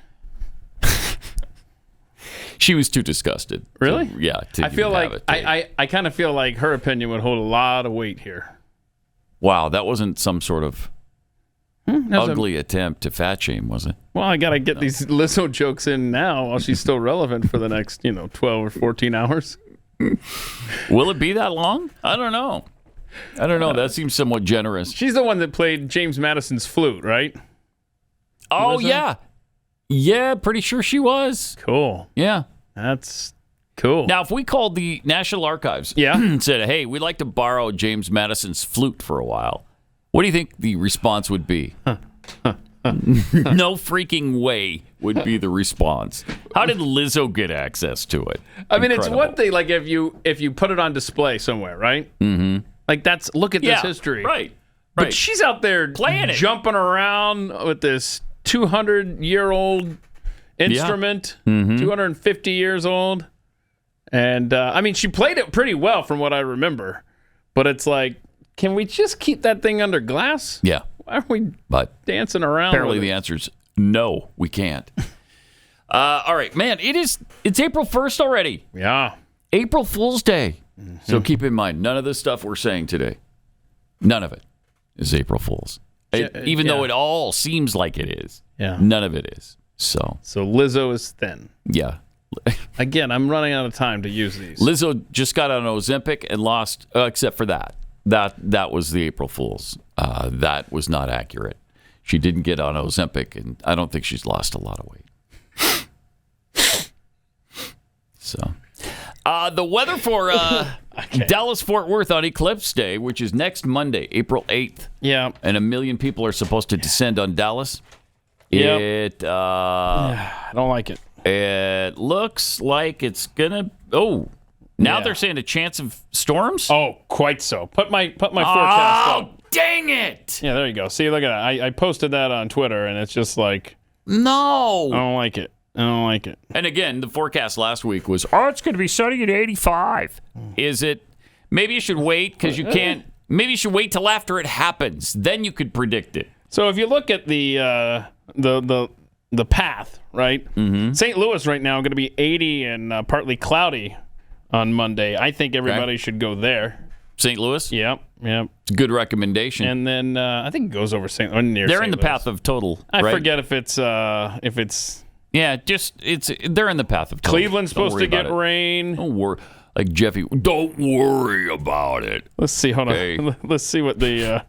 Speaker 2: She was too disgusted.
Speaker 3: Really?
Speaker 2: To
Speaker 3: I feel
Speaker 2: even
Speaker 3: like
Speaker 2: have it.
Speaker 3: I kind of feel like her opinion would hold a lot of weight here.
Speaker 2: Wow, that wasn't some sort of ugly attempt to fat shame, was it?
Speaker 3: Well, I got to get these Lizzo jokes in now while she's still relevant for the next, 12 or 14 hours.
Speaker 2: Will it be that long? I don't know. That seems somewhat generous.
Speaker 3: She's the one that played James Madison's flute, right?
Speaker 2: Oh, yeah. Yeah, pretty sure she was.
Speaker 3: Cool.
Speaker 2: Yeah.
Speaker 3: That's cool.
Speaker 2: Now, if we called the National Archives and said, hey, we'd like to borrow James Madison's flute for a while, what do you think the response would be? No freaking way would be the response. How did Lizzo get access to it?
Speaker 3: I mean, it's one thing, like, if you put it on display somewhere, right?
Speaker 2: Mm-hmm.
Speaker 3: Like, look at this history.
Speaker 2: Right.
Speaker 3: But she's out there
Speaker 2: playing it,
Speaker 3: jumping around with this 200-year-old instrument, 250 years old. And, I mean, she played it pretty well from what I remember. But it's like, can we just keep that thing under glass?
Speaker 2: Yeah.
Speaker 3: Why are we dancing around?
Speaker 2: Apparently the answer is no, we can't. All right, man, it's April 1st already.
Speaker 3: Yeah.
Speaker 2: April Fool's Day. So keep in mind, none of the stuff we're saying today, none of it is April Fool's. Even though it all seems like it is.
Speaker 3: Yeah.
Speaker 2: None of it is. So
Speaker 3: Lizzo is thin.
Speaker 2: Yeah.
Speaker 3: Again, I'm running out of time to use these.
Speaker 2: Lizzo just got on Ozempic and lost, except for that. That was the April Fool's. That was not accurate. She didn't get on Ozempic, and I don't think she's lost a lot of weight. So, the weather for Dallas-Fort Worth on Eclipse Day, which is next Monday, April 8th.
Speaker 3: Yeah.
Speaker 2: And 1 million people are supposed to descend on Dallas.
Speaker 3: Yep. I don't like it.
Speaker 2: It looks like it's gonna. Oh, now they're saying a chance of storms.
Speaker 3: Oh, quite so. Put my forecast up.
Speaker 2: Oh, dang it!
Speaker 3: Yeah, there you go. See, look at that. I posted that on Twitter, and it's just like,
Speaker 2: no,
Speaker 3: I don't like it.
Speaker 2: And again, the forecast last week was, it's going to be sunny at 85. Is it? Maybe you should wait because you can't. Maybe you should wait till after it happens. Then you could predict it.
Speaker 3: So if you look at the path, right?
Speaker 2: Mm-hmm.
Speaker 3: St. Louis right now going to be 80 and partly cloudy on Monday. I think everybody should go there.
Speaker 2: St. Louis?
Speaker 3: Yep.
Speaker 2: It's a good recommendation.
Speaker 3: And then I think it goes over St. Louis.
Speaker 2: They're in the path of total.
Speaker 3: I
Speaker 2: right?
Speaker 3: forget if it's.
Speaker 2: Yeah, they're in the path of total.
Speaker 3: Cleveland's supposed to get rain.
Speaker 2: Don't worry. Like Jeffy, don't worry about it.
Speaker 3: Let's see. Hold on. Let's see what the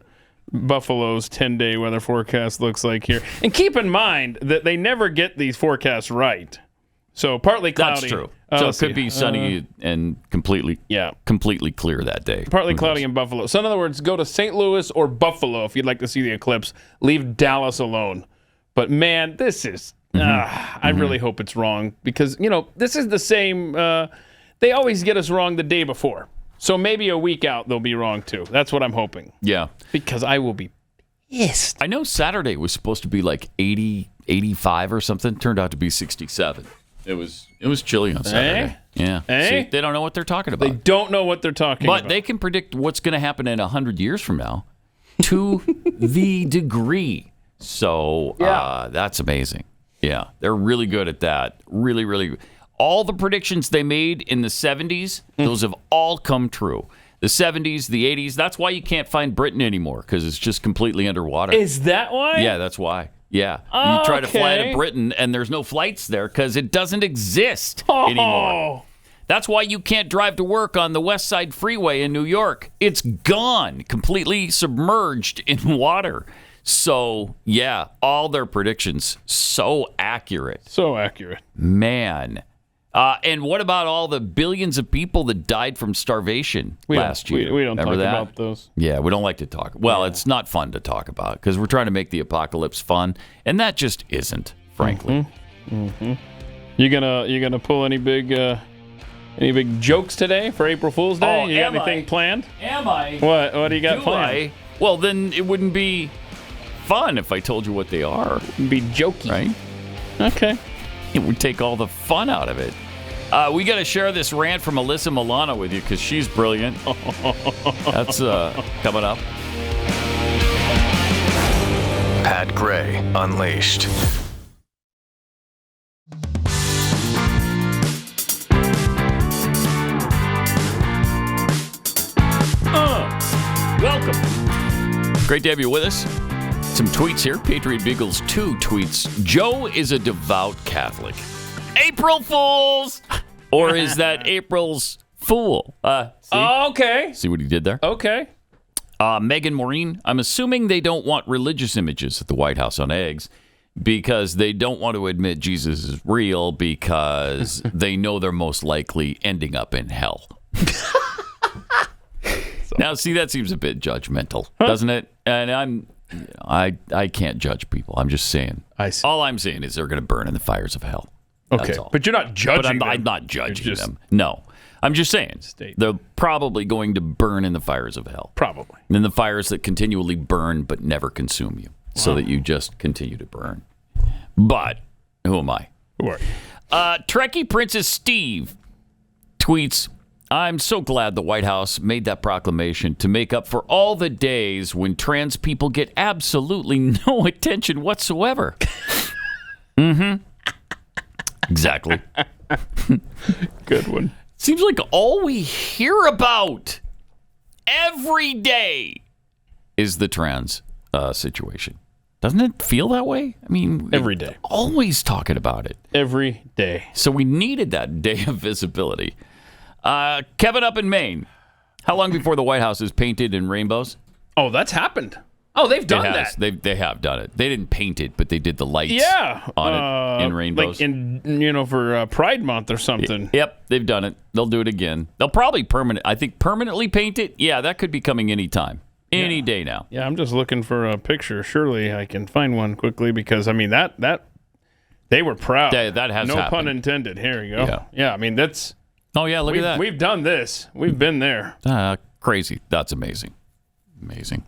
Speaker 3: Buffalo's 10-day weather forecast looks like here. And keep in mind that they never get these forecasts right. So partly cloudy.
Speaker 2: That's true. So it could be sunny and completely clear that day.
Speaker 3: Partly cloudy in Buffalo. So in other words, go to St. Louis or Buffalo if you'd like to see the eclipse. Leave Dallas alone. But man, this is. I really hope it's wrong because this is the same. They always get us wrong the day before. So maybe a week out they'll be wrong too. That's what I'm hoping.
Speaker 2: Yeah.
Speaker 3: Because I will be pissed.
Speaker 2: I know Saturday was supposed to be like 80, 85 or something. Turned out to be 67. It was chilly on Saturday. Yeah. See, they don't know what they're talking about.
Speaker 3: They don't know what they're talking about.
Speaker 2: But they can predict what's going to happen in 100 years from now to the degree. So that's amazing. Yeah. They're really good at that. Really, really. All the predictions they made in the 70s, those have all come true. The 70s, the 80s, that's why you can't find Britain anymore, because it's just completely underwater.
Speaker 3: Is that why?
Speaker 2: Yeah, that's why. Yeah. You try to fly to Britain, and there's no flights there because it doesn't exist anymore. That's why you can't drive to work on the West Side Freeway in New York. It's gone, completely submerged in water. So, yeah, all their predictions, so accurate.
Speaker 3: So accurate.
Speaker 2: Man. And what about all the billions of people that died from starvation last year?
Speaker 3: We don't talk about those.
Speaker 2: Yeah, we don't like to talk. Well, it's not fun to talk about because we're trying to make the apocalypse fun, and that just isn't, frankly.
Speaker 3: You gonna pull any big jokes today for April Fool's Day? You got anything planned?
Speaker 2: Am I?
Speaker 3: What do you got planned?
Speaker 2: Well, then it wouldn't be fun if I told you what they are.
Speaker 3: It'd be jokey,
Speaker 2: right?
Speaker 3: Okay.
Speaker 2: It would take all the fun out of it. We got to share this rant from Alyssa Milano with you because she's brilliant. That's coming up.
Speaker 12: Pat Gray Unleashed.
Speaker 3: welcome.
Speaker 2: Great to have you with us. Some tweets here. Patriot Beagles 2 tweets. Joe is a devout Catholic. April Fools! Or is that April's fool?
Speaker 3: Okay.
Speaker 2: See what he did there?
Speaker 3: Okay.
Speaker 2: Megan Maureen, I'm assuming they don't want religious images at the White House on eggs because they don't want to admit Jesus is real because they know they're most likely ending up in hell. Now, see, that seems a bit judgmental, doesn't it? And I can't judge people. I'm just saying.
Speaker 3: I see.
Speaker 2: All I'm saying is they're going to burn in the fires of hell.
Speaker 3: Okay,
Speaker 2: That's all.
Speaker 3: but you're not judging
Speaker 2: But I'm not judging them. No. I'm just saying. They're probably going to burn in the fires of hell.
Speaker 3: Probably.
Speaker 2: And in the fires that continually burn but never consume you. So that you just continue to burn. But who am I?
Speaker 3: Who are you?
Speaker 2: Trekkie Princess Steve tweets, I'm so glad the White House made that proclamation to make up for all the days when trans people get absolutely no attention whatsoever. Exactly.
Speaker 3: Good one.
Speaker 2: Seems like all we hear about every day is the trans situation. Doesn't it feel that way? I mean,
Speaker 3: every day.
Speaker 2: Always talking about it.
Speaker 3: Every day.
Speaker 2: So we needed that day of visibility. Kevin up in Maine. How long before the White House is painted in rainbows?
Speaker 3: Oh, that's happened. Oh, they've done that.
Speaker 2: They have done it. They didn't paint it, but they did the lights
Speaker 3: on
Speaker 2: it in rainbows.
Speaker 3: Like for Pride Month or something.
Speaker 2: Yep, they've done it. They'll do it again. They'll probably permanently paint it. Yeah, that could be coming any time. Any day now.
Speaker 3: Yeah, I'm just looking for a picture. Surely I can find one quickly because, I mean, that they were proud.
Speaker 2: That has
Speaker 3: no
Speaker 2: happened.
Speaker 3: pun intended. Here we go. Yeah, I mean, that's...
Speaker 2: Oh, yeah, look at that.
Speaker 3: We've done this. We've been there.
Speaker 2: Crazy. That's amazing. Amazing.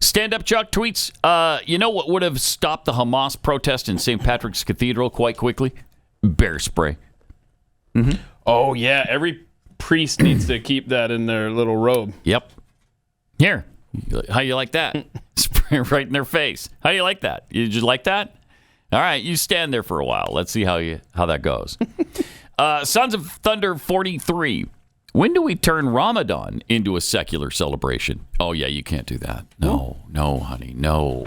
Speaker 2: Stand Up Chuck tweets, you know what would have stopped the Hamas protest in St. Patrick's Cathedral quite quickly? Bear spray. Mm-hmm.
Speaker 3: Oh, yeah. Every priest needs to keep that in their little robe.
Speaker 2: Yep. Here. How you like that? Spray right in their face. How do you like that? You just like that? All right, you stand there for a while. Let's see how that goes. Sons of Thunder 43. When do we turn Ramadan into a secular celebration? Oh, yeah, you can't do that. No, honey, no.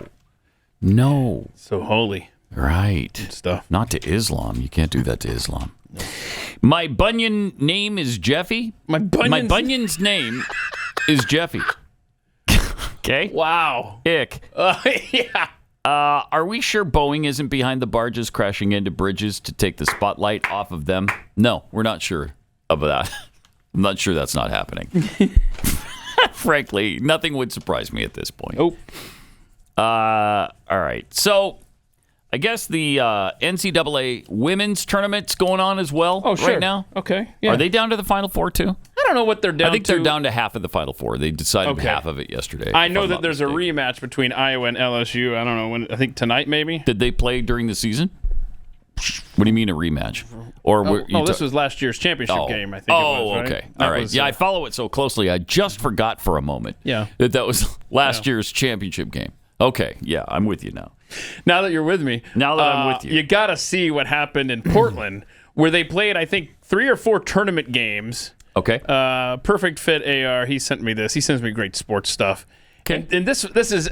Speaker 3: So holy.
Speaker 2: Right.
Speaker 3: Good stuff.
Speaker 2: Not to Islam. You can't do that to Islam. No. My bunion name is Jeffy. My bunion's name is Jeffy. Okay.
Speaker 3: Wow.
Speaker 2: Ick.
Speaker 3: Yeah.
Speaker 2: Are we sure Boeing isn't behind the barges crashing into bridges to take the spotlight off of them? No, we're not sure of that. I'm not sure that's not happening. Frankly, nothing would surprise me at this point.
Speaker 3: Oh.
Speaker 2: All right. So I guess the NCAA women's tournament's going on as well right now.
Speaker 3: Okay. Yeah.
Speaker 2: Are they down to the Final Four too?
Speaker 3: I don't know what they're down to.
Speaker 2: I think they're down to half of the Final Four. They decided half of it yesterday.
Speaker 3: I know that there's a rematch between Iowa and LSU. I don't know when. I think tonight maybe.
Speaker 2: Did they play during the season? What do you mean a rematch? Or
Speaker 3: this was last year's championship game. I think. It was, right?
Speaker 2: Okay. All right. I follow it so closely. I just forgot for a moment. That was last year's championship game. Okay. Yeah, I'm with you now.
Speaker 3: Now that you're with me.
Speaker 2: Now that I'm with you.
Speaker 3: You got to see what happened in Portland, where they played, I think, 3 or 4 tournament games.
Speaker 2: Okay.
Speaker 3: Perfect Fit AR. He sent me this. He sends me great sports stuff.
Speaker 2: Okay.
Speaker 3: And this is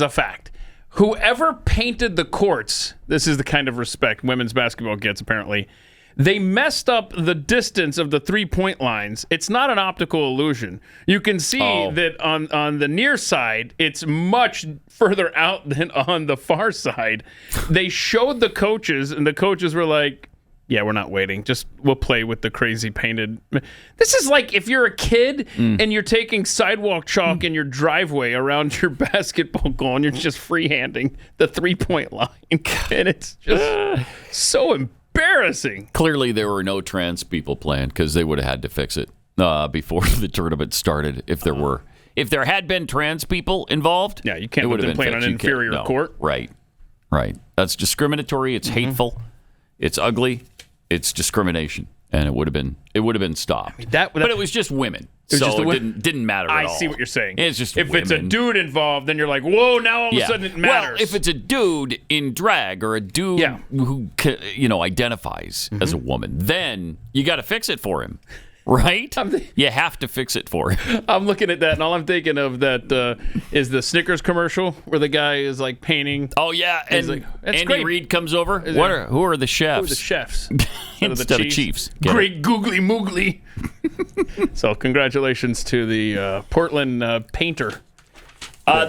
Speaker 3: a fact. Whoever painted the courts, this is the kind of respect women's basketball gets, apparently. They messed up the distance of the 3-point lines. It's not an optical illusion. You can see that on the near side, it's much further out than on the far side. They showed the coaches, and the coaches were like, yeah, we're not waiting. We'll play with the crazy painted. This is like if you're a kid and you're taking sidewalk chalk in your driveway around your basketball goal and you're just freehanding the 3-point line. And it's just so embarrassing.
Speaker 2: Clearly, there were no trans people playing because they would have had to fix it before the tournament started. If there had been trans people involved,
Speaker 3: yeah, you can't let them play on an inferior court.
Speaker 2: Right. That's discriminatory. It's hateful. It's ugly. It's discrimination, and it would have been stopped. But it was just women, so it didn't matter at all.
Speaker 3: I see what you're saying.
Speaker 2: It's just
Speaker 3: if
Speaker 2: women.
Speaker 3: it's a dude involved, then you're like, whoa! Now all of a sudden it matters.
Speaker 2: Well, if it's a dude in drag or a dude who identifies as a woman, then you got to fix it for him. right? You have to fix it for him.
Speaker 3: I'm looking at that, and all I'm thinking of that is the Snickers commercial where the guy is like painting.
Speaker 2: Oh yeah, and
Speaker 3: like, Andy
Speaker 2: great. Reid comes over. Who are the chefs?
Speaker 3: Who are the chefs
Speaker 2: Instead of Chiefs?
Speaker 3: Great googly moogly. So congratulations to the Portland painter.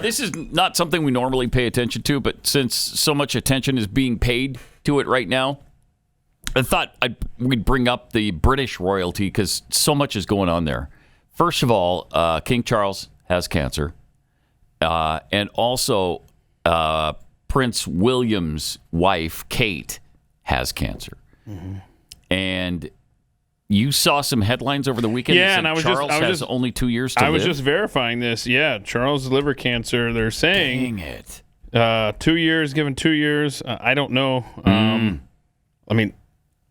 Speaker 2: This is not something we normally pay attention to, but since so much attention is being paid to it right now, I thought we'd bring up the British royalty because so much is going on there. First of all, King Charles has cancer, and also Prince William's wife, Kate, has cancer. Mm-hmm. And you saw some headlines over the weekend.
Speaker 3: Yeah, and
Speaker 2: Charles has only 2 years to live.
Speaker 3: I was just verifying this. Yeah, Charles' liver cancer. They're saying,
Speaker 2: dang it,
Speaker 3: 2 years. Given 2 years, I don't know. I mean,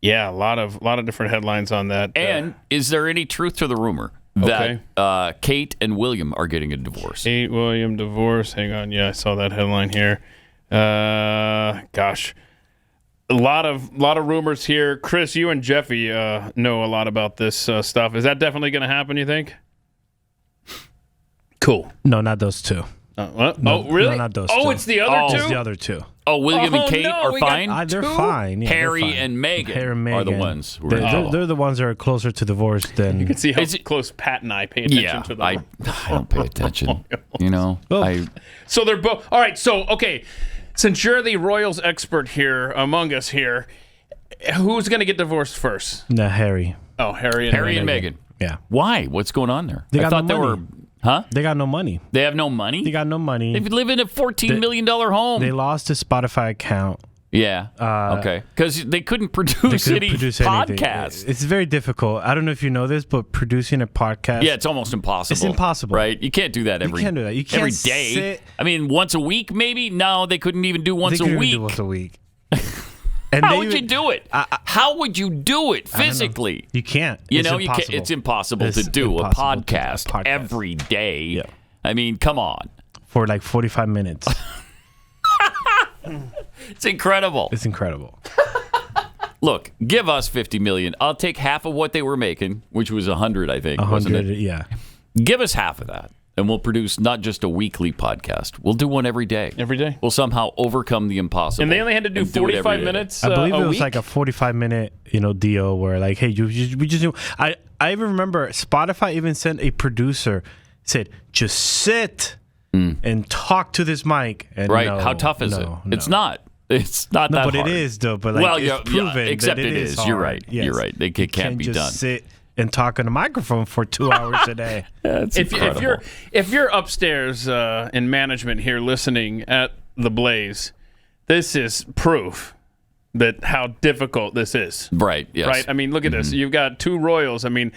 Speaker 3: yeah, a lot of different headlines on that.
Speaker 2: And is there any truth to the rumor that Kate and William are getting a divorce?
Speaker 3: Kate, William, divorce. Hang on. Yeah, I saw that headline here. Gosh. A lot of rumors here. Chris, you and Jeffy know a lot about this stuff. Is that definitely going to happen, you think? Cool.
Speaker 12: No, not those two.
Speaker 3: What? No, really?
Speaker 12: No, not those
Speaker 3: two.
Speaker 12: two.
Speaker 3: It's the other two?
Speaker 12: It's the other two.
Speaker 2: Oh, William and Kate are fine?
Speaker 12: They're fine. Yeah,
Speaker 2: Harry
Speaker 12: they're fine.
Speaker 2: and Meghan are the ones who are
Speaker 12: they're the ones that are closer to divorce than...
Speaker 3: You can see how close Pat and I pay attention to them.
Speaker 2: I don't pay attention. You know?
Speaker 3: So they're both... All right, so, okay. Since you're the Royals expert here among us here, who's going to get divorced first?
Speaker 12: No, Harry.
Speaker 3: Oh, Harry and
Speaker 2: Meghan.
Speaker 12: Yeah.
Speaker 2: Why? What's going on there?
Speaker 12: They got
Speaker 2: thought
Speaker 12: no
Speaker 2: they
Speaker 12: money.
Speaker 2: were... Huh?
Speaker 12: They got no money.
Speaker 2: They have no money?
Speaker 12: They got no money.
Speaker 2: They live in a $14 million home.
Speaker 12: They lost a Spotify account.
Speaker 2: Yeah. Okay. Because they couldn't produce any podcasts.
Speaker 12: It's very difficult. I don't know if you know this, but producing a podcast...
Speaker 2: Yeah, it's almost impossible.
Speaker 12: It's impossible.
Speaker 2: Right? You can't do that every day.
Speaker 12: You can't do that. You can't
Speaker 2: every day.
Speaker 12: Sit.
Speaker 2: I mean, once a week, maybe? No, they couldn't even do once a week.
Speaker 12: They couldn't do once a week. And
Speaker 2: How would you do it? How would you do it physically?
Speaker 12: You can't.
Speaker 2: You know, it's impossible to do a podcast every day.
Speaker 12: Yeah.
Speaker 2: I mean, come on.
Speaker 12: For like 45 minutes.
Speaker 2: It's incredible.
Speaker 12: It's incredible.
Speaker 2: Look, give us $50 million. I'll take half of what they were making, which was 100, I think.
Speaker 12: 100, yeah.
Speaker 2: Give us half of that, and we'll produce not just a weekly podcast. We'll do one every day.
Speaker 3: Every day.
Speaker 2: We'll somehow overcome the impossible.
Speaker 3: And they only had to do 45 minutes.
Speaker 12: I believe it was
Speaker 3: week?
Speaker 12: like a 45-minute, deal where like, hey, we just do. I even remember Spotify even sent a producer, said, just sit and talk to this mic. And
Speaker 2: right? How tough is it? It's not. It's not that hard.
Speaker 12: But it is, though. But like, it's proven
Speaker 2: except
Speaker 12: that
Speaker 2: it is.
Speaker 12: Hard.
Speaker 2: You're right.
Speaker 12: Yes.
Speaker 2: You're right. It can't be
Speaker 12: just
Speaker 2: done.
Speaker 12: Sit and talk on a microphone for 2 hours a day.
Speaker 3: If you're upstairs in management here listening at the Blaze, this is proof that how difficult this is.
Speaker 2: Right. Yes.
Speaker 3: Right. I mean, look at this. You've got two Royals. I mean,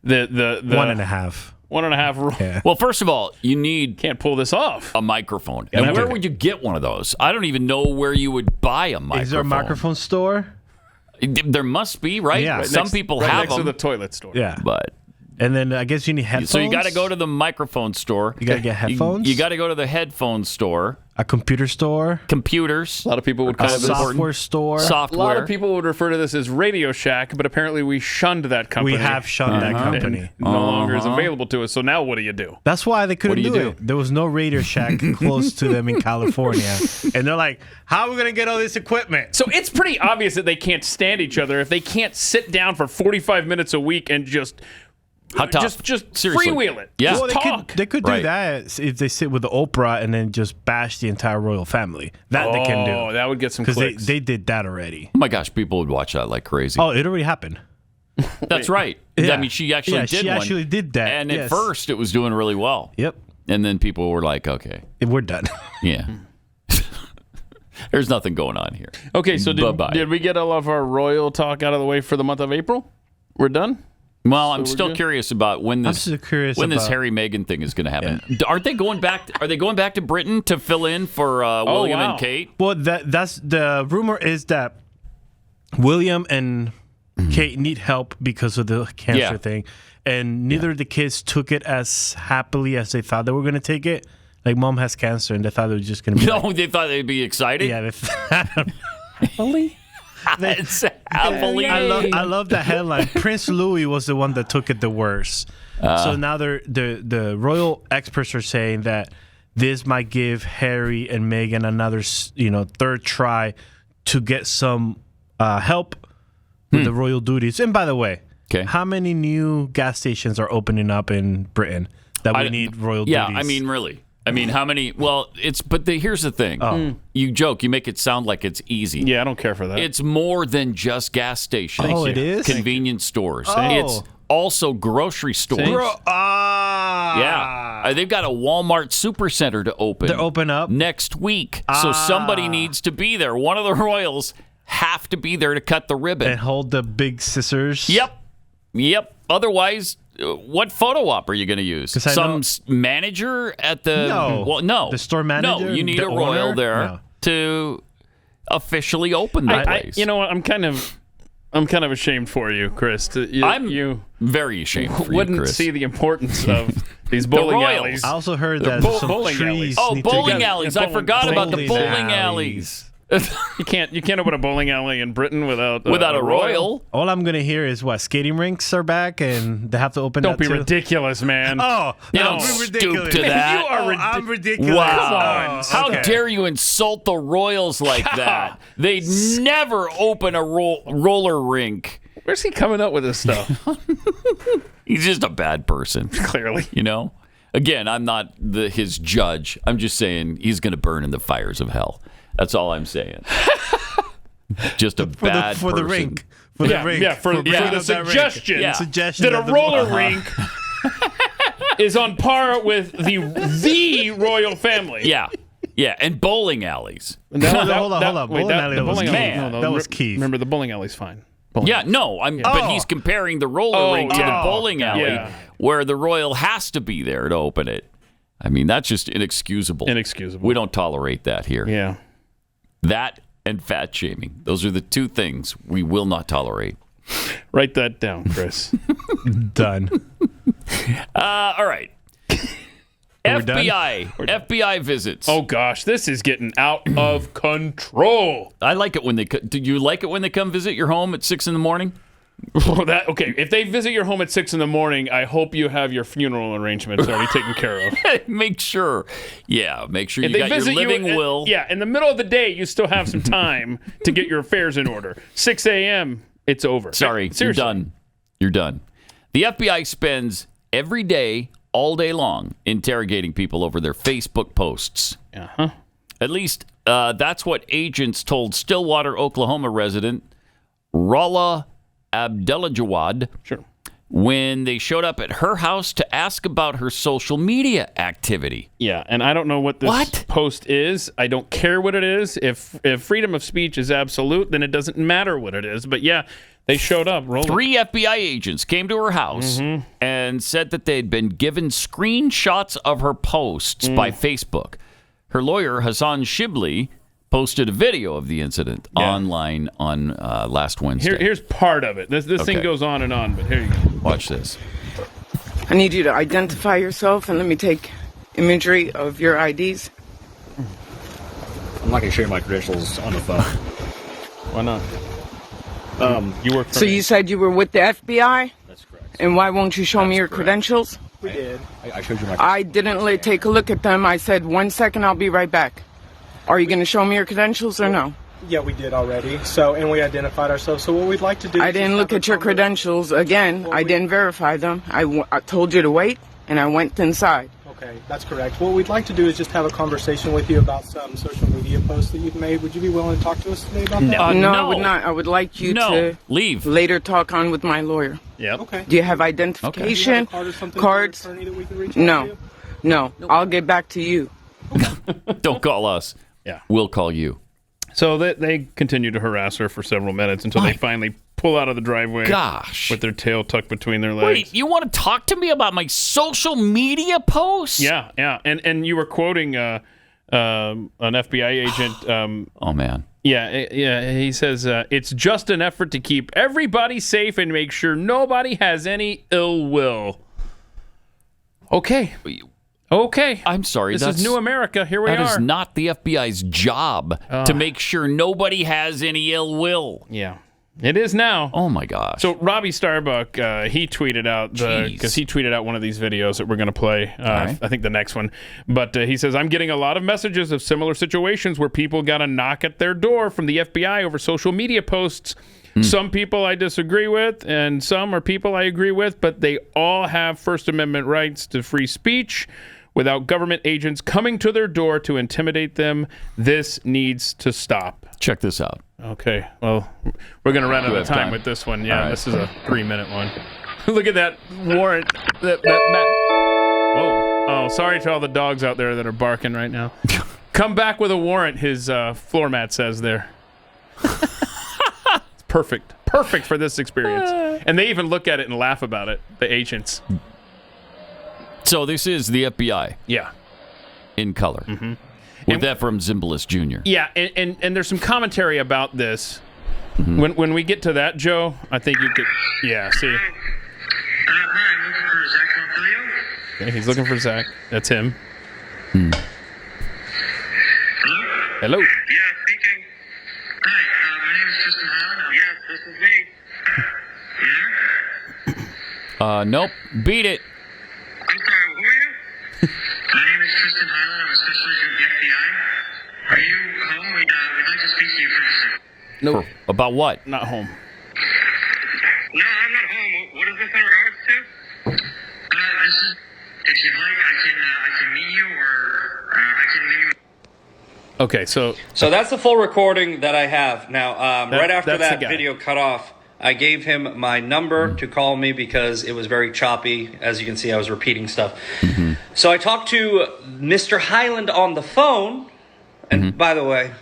Speaker 3: the
Speaker 12: 1.5.
Speaker 3: 1.5.
Speaker 12: Yeah.
Speaker 2: Well, first of all, you can't
Speaker 3: pull this off.
Speaker 2: A microphone. And where would you get one of those? I don't even know where you would buy a microphone.
Speaker 12: Is there a microphone store?
Speaker 2: There must be, right?
Speaker 12: Yeah.
Speaker 2: Some people have
Speaker 3: next
Speaker 2: them.
Speaker 3: to the toilet store.
Speaker 12: Yeah.
Speaker 2: But
Speaker 12: and then I guess you need headphones.
Speaker 2: So you got to go to the microphone store.
Speaker 12: You got to get headphones.
Speaker 2: You got to go to the headphone store.
Speaker 12: A computer store.
Speaker 2: Computers.
Speaker 3: A lot of people would call
Speaker 12: a software store.
Speaker 2: Software.
Speaker 3: A lot of people would refer to this as Radio Shack, but apparently we shunned that company.
Speaker 12: We have shunned that company.
Speaker 3: No longer is available to us. So now what do you do?
Speaker 12: That's why they couldn't do it. There was no Radio Shack close to them in California. And they're like, how are we going to get all this equipment?
Speaker 3: So it's pretty obvious that they can't stand each other if they can't sit down for 45 minutes a week and just freewheel it.
Speaker 2: Yeah.
Speaker 3: Well,
Speaker 12: they could do that if they sit with the Oprah and then just bash the entire royal family. That they can do.
Speaker 3: Oh, that would get some clicks.
Speaker 12: Because they did that already.
Speaker 2: Oh my gosh, people would watch that like crazy.
Speaker 12: Oh, it already happened.
Speaker 2: That's right.
Speaker 12: Yeah.
Speaker 2: I mean, she actually did
Speaker 12: she
Speaker 2: one.
Speaker 12: actually did that.
Speaker 2: And at first, it was doing really well.
Speaker 12: Yep.
Speaker 2: And then people were like, okay.
Speaker 12: We're done.
Speaker 2: Yeah. There's nothing going on here.
Speaker 3: Okay, so did we get all of our royal talk out of the way for the month of April? We're done?
Speaker 2: Well, I'm still curious about when this this Harry Meghan thing is going to happen. Yeah. Are they going back to Britain to fill in for William and Kate?
Speaker 12: Well, that's the rumor is that William and Kate need help because of the cancer thing, and neither of the kids took it as happily as they thought they were going to take it. Like, mom has cancer, and they thought it was just going to be.
Speaker 2: They thought they'd be excited.
Speaker 12: Yeah, really.
Speaker 2: It's happily.
Speaker 12: I love that headline. Prince Louis was the one that took it the worst. So now the royal experts are saying that this might give Harry and Meghan another, third try to get some help with the royal duties. And by the way, how many new gas stations are opening up in Britain that we need royal duties?
Speaker 2: Yeah, I mean, really. I mean, how many? Well, here's the thing. You joke, you make it sound like it's easy.
Speaker 3: Yeah, I don't care for that.
Speaker 2: It's more than just gas stations.
Speaker 12: Oh, it is?
Speaker 2: Convenience stores.
Speaker 12: Oh.
Speaker 2: It's also grocery stores. Yeah. They've got a Walmart Supercenter to open.
Speaker 12: They're open up?
Speaker 2: Next week. So somebody needs to be there. One of the royals have to be there to cut the ribbon.
Speaker 12: And hold the big scissors?
Speaker 2: Yep. Otherwise, what photo op are you going to use? Some manager at the...
Speaker 12: No.
Speaker 2: Well, no.
Speaker 12: The store manager?
Speaker 2: No, you need a royal there to officially open the place.
Speaker 3: You know what? I'm kind of ashamed for you, Chris.
Speaker 2: I'm very ashamed for you,
Speaker 3: wouldn't
Speaker 2: Chris.
Speaker 3: see the importance of these bowling alleys.
Speaker 12: I also heard that some
Speaker 3: bowling
Speaker 12: trees.
Speaker 3: alleys.
Speaker 2: Bowling alleys. I forgot about the bowling alleys.
Speaker 3: You can't open a bowling alley in Britain without
Speaker 2: a royal.
Speaker 12: All I'm gonna hear is what skating rinks are back and they have to open.
Speaker 3: Don't be
Speaker 12: too?
Speaker 3: ridiculous, man.
Speaker 12: Oh,
Speaker 2: don't
Speaker 12: ridiculous.
Speaker 2: stoop to that.
Speaker 3: You are
Speaker 12: I'm ridiculous.
Speaker 2: Wow.
Speaker 3: Come on.
Speaker 2: How dare you insult the royals like that? They'd never open a roller rink.
Speaker 3: Where's he coming up with this stuff?
Speaker 2: He's just a bad person.
Speaker 3: Clearly.
Speaker 2: Again, I'm not his judge. I'm just saying he's going to burn in the fires of hell. That's all I'm saying. Just a bad
Speaker 12: for
Speaker 2: person.
Speaker 12: the rink. For the rink.
Speaker 3: Yeah, for the suggestion,
Speaker 12: suggestion
Speaker 3: that a roller rink is on par with the royal family.
Speaker 2: Yeah, and bowling alleys.
Speaker 12: Hold on. Bowling alley was that was key.
Speaker 3: Remember, the bowling alley's fine.
Speaker 2: But he's comparing the roller rink to the bowling alley, where the royal has to be there to open it. I mean, that's just inexcusable. We don't tolerate that here.
Speaker 3: Yeah.
Speaker 2: That and fat shaming. Those are the two things we will not tolerate.
Speaker 3: Write that down, Chris.
Speaker 12: Done.
Speaker 2: All right. FBI visits.
Speaker 3: Oh gosh, this is getting out of control.
Speaker 2: I like it when do you like it when they come visit your home at 6 a.m?
Speaker 3: Okay, if they visit your home at 6 a.m, I hope you have your funeral arrangements already taken care of.
Speaker 2: Make sure you got your
Speaker 3: visit
Speaker 2: living will.
Speaker 3: In the middle of the day, you still have some time to get your affairs in order. 6 a.m, it's over.
Speaker 2: Sorry,
Speaker 3: seriously.
Speaker 2: You're done. The FBI spends every day, all day long, interrogating people over their Facebook posts.
Speaker 3: Uh-huh.
Speaker 2: At least that's what agents told Stillwater, Oklahoma resident Rala Abdelajawad when they showed up at her house to ask about her social media activity.
Speaker 3: Yeah, and I don't know what this post is. I don't care what it is. If freedom of speech is absolute, then it doesn't matter what it is. But yeah, they showed up.
Speaker 2: 3 FBI agents came to her house and said that they'd been given screenshots of her posts by Facebook. Her lawyer, Hassan Shibli, posted a video of the incident online on last Wednesday.
Speaker 3: Here's part of it. This thing goes on and on, but here you go.
Speaker 2: Watch this.
Speaker 13: I need you to identify yourself and let me take imagery of your IDs.
Speaker 14: I'm not going to share my credentials on the phone.
Speaker 3: Why not? You work for
Speaker 13: So
Speaker 3: me.
Speaker 13: you said you were with the FBI?
Speaker 14: That's correct.
Speaker 13: And why won't you show me your credentials?
Speaker 14: We did. I showed you my
Speaker 13: I didn't take a look at them. I said, 1 second, I'll be right back. Are you going to show me your credentials or no?
Speaker 15: Yeah, we did already. And we identified ourselves. So what we'd like to do
Speaker 13: I didn't look at your credentials. Again, I didn't verify them. I told you to wait, and I went inside.
Speaker 15: Okay, that's correct. What we'd like to do is just have a conversation with you about some social media posts that you've made. Would you be willing to talk to us today about that?
Speaker 13: No, I would not. I would like you to
Speaker 2: leave
Speaker 13: later talk on with my lawyer.
Speaker 3: Yep.
Speaker 15: Okay.
Speaker 13: Do you have identification cards? No. I'll get back to you.
Speaker 2: Don't call us.
Speaker 3: Yeah.
Speaker 2: We'll call you.
Speaker 3: So they continue to harass her for several minutes until they finally pull out of the driveway.
Speaker 2: Gosh.
Speaker 3: With their tail tucked between their legs.
Speaker 2: Wait, you want to talk to me about my social media posts?
Speaker 3: Yeah. And you were quoting an FBI agent.
Speaker 2: Oh, man.
Speaker 3: Yeah. He says, it's just an effort to keep everybody safe and make sure nobody has any ill will. Okay. Okay.
Speaker 2: I'm sorry.
Speaker 3: This is New America. Here we are.
Speaker 2: That is not the FBI's job to make sure nobody has any ill will.
Speaker 3: Yeah. It is now.
Speaker 2: Oh, my gosh.
Speaker 3: So Robbie Starbuck, he tweeted out, because he tweeted out one of these videos that we're going to play,
Speaker 2: right.
Speaker 3: I think the next one. But he says, I'm getting a lot of messages of similar situations where people got a knock at their door from the FBI over social media posts. Some people I disagree with, and some are people I agree with, but they all have First Amendment rights to free speech without government agents coming to their door to intimidate them. This needs to stop.
Speaker 2: Check this out.
Speaker 3: Okay, well, we're going to run out of time with this one. Yeah, This is a 3-minute one. Look at that warrant. Whoa. Oh, sorry to all the dogs out there that are barking right now. Come back with a warrant, his floor mat says there. It's perfect. Perfect for this experience. And they even look at it and laugh about it, the agents.
Speaker 2: So this is the FBI.
Speaker 3: Yeah.
Speaker 2: In color. Mm-hmm. With that from Zimbalist Jr.
Speaker 3: Yeah, and there's some commentary about this. Mm-hmm. When we get to that, Joe, I think you could... Yeah, see?
Speaker 16: Hi, I'm looking for Zach Pompilio.
Speaker 3: Okay, he's looking for Zach. That's him.
Speaker 2: Hmm.
Speaker 3: Hello?
Speaker 16: Yeah, speaking. Hi, my name is Tristan Highland. Yes, this is me. You there?
Speaker 2: Nope. Beat it.
Speaker 16: I'm sorry, who are you? My name is Tristan Highland. I'm a special agent of the FBI. Are you home? We'd like to speak to you for a second.
Speaker 3: No.
Speaker 2: About what?
Speaker 3: Not home.
Speaker 16: No, I'm not home. What is this in regards to? This is, if you'd like, I can meet you, or I can meet you.
Speaker 3: Okay, so
Speaker 17: that's the full recording that I have. Now, right after that video cut off, I gave him my number to call me because it was very choppy. As you can see, I was repeating stuff. Mm-hmm. So I talked to Mr. Highland on the phone. And by the way,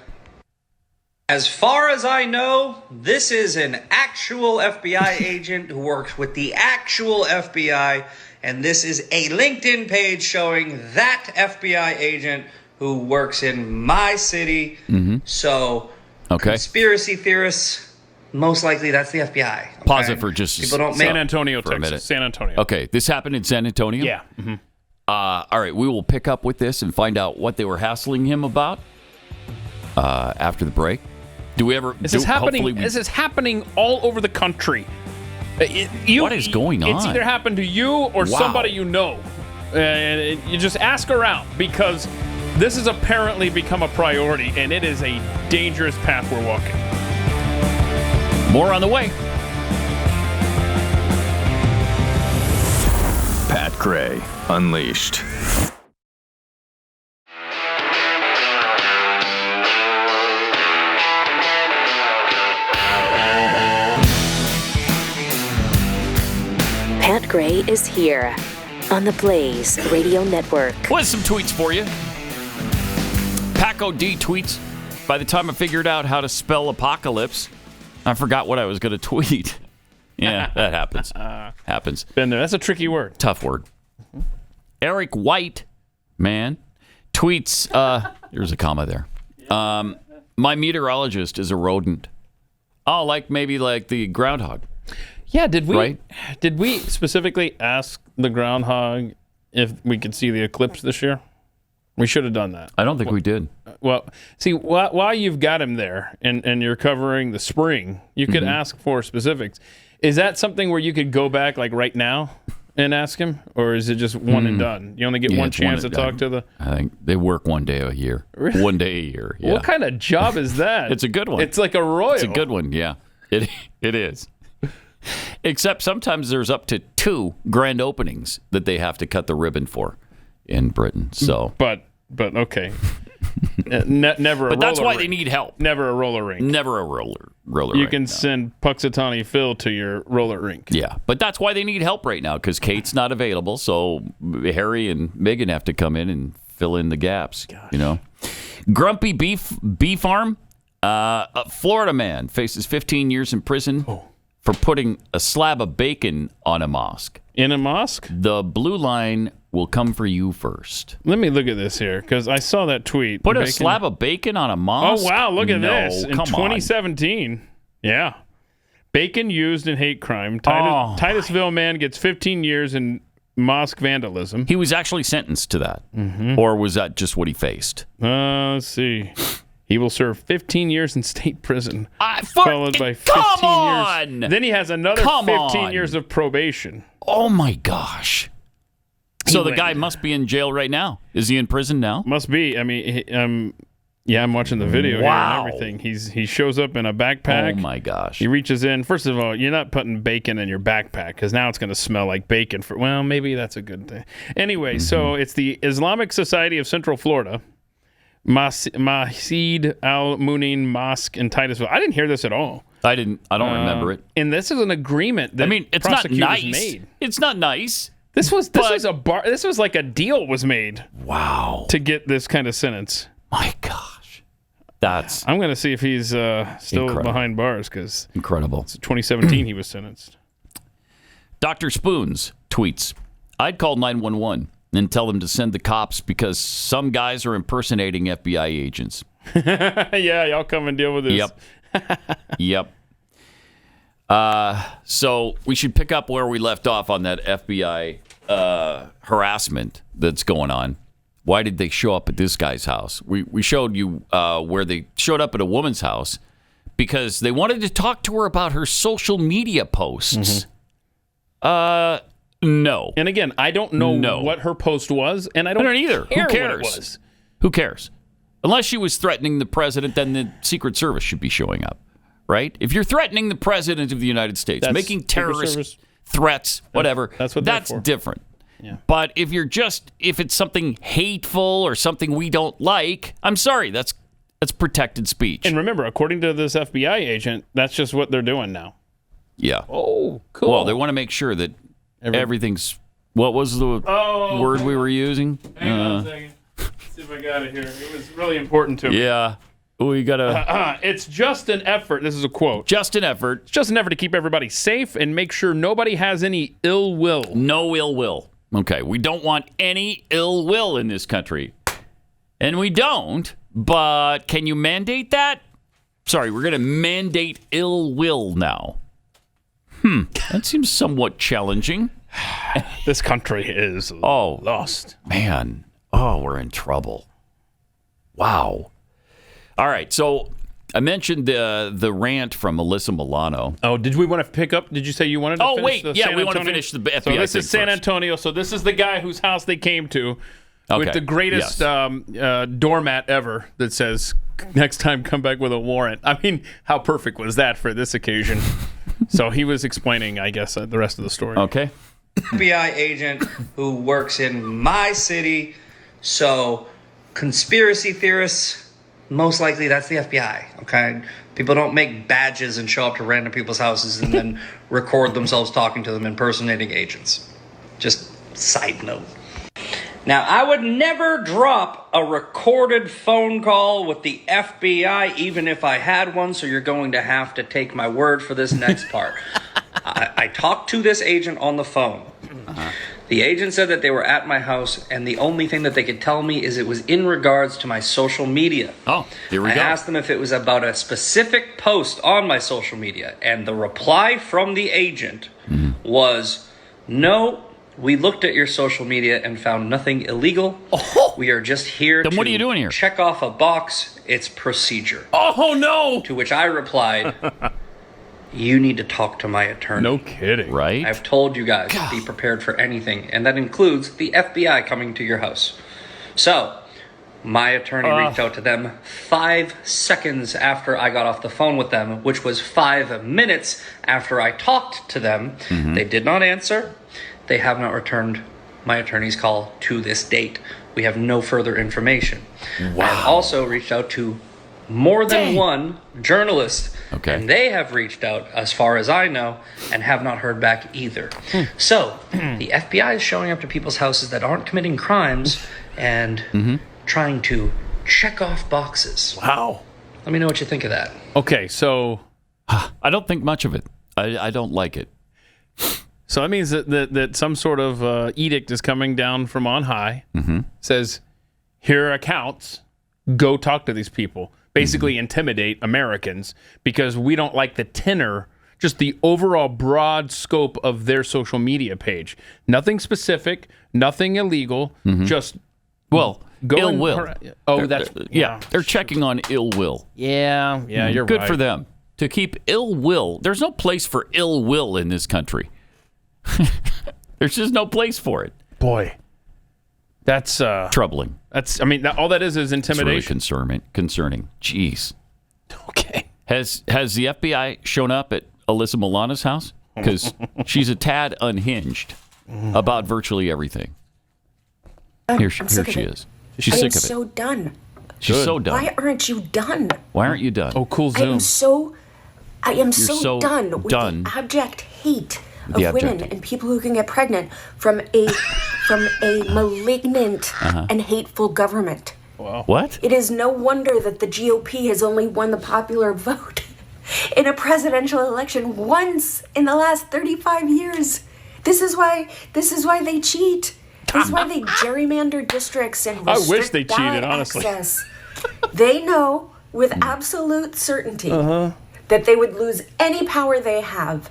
Speaker 17: as far as I know, this is an actual FBI agent who works with the actual FBI. And this is a LinkedIn page showing that FBI agent who works in my city. Mm-hmm. So, conspiracy theorists... Most likely, that's the FBI. Okay?
Speaker 2: Pause it for just
Speaker 3: People don't San Antonio, Texas. A minute. San Antonio.
Speaker 2: Okay, this happened in San Antonio?
Speaker 3: Yeah. Mm-hmm.
Speaker 2: All right, we will pick up with this and find out what they were hassling him about after the break. Do we ever...
Speaker 3: This is happening all over the country.
Speaker 2: What is going on?
Speaker 3: It's either happened to you or somebody you know. And you just ask around, because this has apparently become a priority, and it is a dangerous path we're walking.
Speaker 2: More on the way.
Speaker 18: Pat Gray Unleashed.
Speaker 1: Pat Gray is here on the Blaze Radio Network.
Speaker 2: With some tweets for you. Paco D tweets, by the time I figured out how to spell apocalypse, I forgot what I was going to tweet. Yeah, that happens. Happens.
Speaker 3: Been there. That's a tricky word.
Speaker 2: Tough word. Mm-hmm. Eric White, man, tweets, here's a comma there. My meteorologist is a rodent. Oh, maybe like the groundhog.
Speaker 3: Yeah, did we specifically ask the groundhog if we could see the eclipse this year? We should have done that.
Speaker 2: I don't think we did.
Speaker 3: Well, see, while you've got him there and you're covering the spring, you could ask for specifics. Is that something where you could go back right now and ask him? Or is it just one and done? You only get one chance to talk to the...
Speaker 2: I think they work one day a year.
Speaker 3: Really?
Speaker 2: One day a year, yeah.
Speaker 3: What kind of job is that?
Speaker 2: It's a good one.
Speaker 3: It's like a royal.
Speaker 2: It's a good one, yeah. It is. Except sometimes there's up to 2 grand openings that they have to cut the ribbon for in Britain. So,
Speaker 3: but okay, never.
Speaker 2: But that's why they need help.
Speaker 3: Never a roller rink.
Speaker 2: Never a roller
Speaker 3: You
Speaker 2: rink.
Speaker 3: can send Puxatawny Phil to your roller rink.
Speaker 2: Yeah, but that's why they need help right now, because Kate's not available. So Harry and Meghan have to come in and fill in the gaps. Gosh. You know, Grumpy Bee Farm. A Florida man faces 15 years in prison. For putting a slab of bacon on a mosque.
Speaker 3: In a mosque?
Speaker 2: The blue line will come for you first.
Speaker 3: Let me look at this here, because I saw that tweet.
Speaker 2: Put a slab of bacon on a mosque?
Speaker 3: Oh, wow, look at this. In
Speaker 2: come
Speaker 3: 2017. On. Yeah. Bacon used in hate crime. Titusville man gets 15 years in mosque vandalism.
Speaker 2: He was actually sentenced to that. Or was that just what he faced?
Speaker 3: Let's see. He will serve 15 years in state prison, followed by 15 years. Then he has another 15 years of probation.
Speaker 2: Oh, my gosh. So the guy must be in jail right now. Is he in prison now?
Speaker 3: Must be. I mean, yeah, I'm watching the video here and everything. He shows up in a backpack.
Speaker 2: Oh, my gosh.
Speaker 3: He reaches in. First of all, you're not putting bacon in your backpack because now it's going to smell like bacon. Well, maybe that's a good thing. Anyway, so it's the Islamic Society of Central Florida, Masjid Al-Munin Mosque in Titusville. I didn't hear this at all.
Speaker 2: I don't remember it.
Speaker 3: And this is an agreement that
Speaker 2: it's not nice.
Speaker 3: made.
Speaker 2: It's not nice.
Speaker 3: This was like a deal was made.
Speaker 2: Wow.
Speaker 3: To get this kind of sentence.
Speaker 2: My gosh. I'm
Speaker 3: going to see if he's still behind bars because
Speaker 2: incredible.
Speaker 3: 2017 he was sentenced.
Speaker 2: Dr. Spoons tweets, I'd call 911 and tell them to send the cops because some guys are impersonating FBI agents.
Speaker 3: Yeah, y'all come and deal with this.
Speaker 2: Yep. So we should pick up where we left off on that FBI harassment that's going on. Why did they show up at this guy's house? We showed you where they showed up at a woman's house because they wanted to talk to her about her social media posts. No.
Speaker 3: And again, I don't know what her post was, and I don't
Speaker 2: either.
Speaker 3: Care
Speaker 2: Who cares?
Speaker 3: What it was.
Speaker 2: Who cares? Unless she was threatening the president, then the Secret Service should be showing up, right? If you're threatening the president of the United States, making terrorist threats, whatever, that's different.
Speaker 3: Yeah.
Speaker 2: But if it's something hateful or something we don't like, I'm sorry, that's protected speech.
Speaker 3: And remember, according to this FBI agent, that's just what they're doing now.
Speaker 2: Yeah.
Speaker 3: Oh, cool.
Speaker 2: Well, they want to make sure that everything's. What was the word we were using?
Speaker 3: Hang on a second. Let's see if I got it here. It was really important to me.
Speaker 2: Yeah. We gotta.
Speaker 3: It's just an effort. This is a quote.
Speaker 2: Just an effort.
Speaker 3: It's just an effort to keep everybody safe and make sure nobody has any ill will.
Speaker 2: No ill will. Okay. We don't want any ill will in this country, and we don't. But can you mandate that? Sorry, we're gonna mandate ill will now. That seems somewhat challenging.
Speaker 3: This country is lost.
Speaker 2: Man. Oh, we're in trouble. Wow. All right. So I mentioned the rant from Alyssa Milano.
Speaker 3: Oh, did we want to pick up? Did you say you wanted to finish the San Antonio?
Speaker 2: We want to finish the FBI
Speaker 3: So this is San
Speaker 2: first.
Speaker 3: Antonio. So this is the guy whose house they came to with the greatest doormat ever that says, next time come back with a warrant. I mean, how perfect was that for this occasion? So he was explaining, I guess, the rest of the story.
Speaker 2: Okay.
Speaker 17: FBI agent who works in my city. So conspiracy theorists, most likely that's the FBI, okay? People don't make badges and show up to random people's houses and then record themselves talking to them impersonating agents. Just side note. Now, I would never drop a recorded phone call with the FBI, even if I had one, so you're going to have to take my word for this next part. I talked to this agent on the phone. The agent said that they were at my house, and the only thing that they could tell me is it was in regards to my social media.
Speaker 2: Oh, here we go.
Speaker 17: I asked them if it was about a specific post on my social media, and the reply from the agent was, no, we looked at your social media and found nothing illegal. We are just here
Speaker 2: then what are you doing here?
Speaker 17: Check off a box. It's procedure.
Speaker 2: Oh, no!
Speaker 17: To which I replied, you need to talk to my attorney.
Speaker 3: No kidding.
Speaker 2: Right?
Speaker 17: I've told you guys to be prepared for anything, and that includes the FBI coming to your house. So, my attorney reached out to them 5 seconds after I got off the phone with them, which was 5 minutes after I talked to them. They did not answer. They have not returned my attorney's call to this date. We have no further information.
Speaker 2: Wow.
Speaker 17: I have also reached out to more than one journalist, and they have reached out, as far as I know, and have not heard back either. So, the FBI is showing up to people's houses that aren't committing crimes and trying to check off boxes.
Speaker 2: Wow.
Speaker 17: Let me know what you think of that.
Speaker 3: Okay, so
Speaker 2: I don't think much of it. I don't like it.
Speaker 3: So that means that some sort of edict is coming down from on high. Says, here are accounts. Go talk to these people. Basically intimidate Americans because we don't like the tenor. just the overall broad scope of their social media page. Nothing specific, nothing illegal, just
Speaker 2: ill will.
Speaker 3: They're
Speaker 2: checking on ill will.
Speaker 3: Yeah, you're
Speaker 2: good
Speaker 3: right.
Speaker 2: for them to keep ill will. There's no place for ill will in this country. There's just no place for it.
Speaker 3: Boy, that's
Speaker 2: troubling.
Speaker 3: All that is intimidation.
Speaker 2: It's really concerning. Jeez.
Speaker 3: Okay.
Speaker 2: Has the FBI shown up at Alyssa Milano's house? Because she's a tad unhinged about virtually everything. Here she is. She's sick of it.
Speaker 19: I'm so done.
Speaker 2: She's so done.
Speaker 19: Why aren't you done?
Speaker 2: Why aren't you done?
Speaker 3: Oh, cool Zoom.
Speaker 19: I am so done with
Speaker 2: done.
Speaker 19: the abject hate of
Speaker 2: The abject.
Speaker 19: women and people who can get pregnant from a malignant and hateful government.
Speaker 3: Wow.
Speaker 2: What?
Speaker 19: It is no wonder that the GOP has only won the popular vote in a presidential election once in the last 35 years. This is why they cheat. This is why they gerrymander districts and restrict
Speaker 3: I wish they cheated,
Speaker 19: ballot
Speaker 3: honestly.
Speaker 19: access. They know with absolute certainty that they would lose any power they have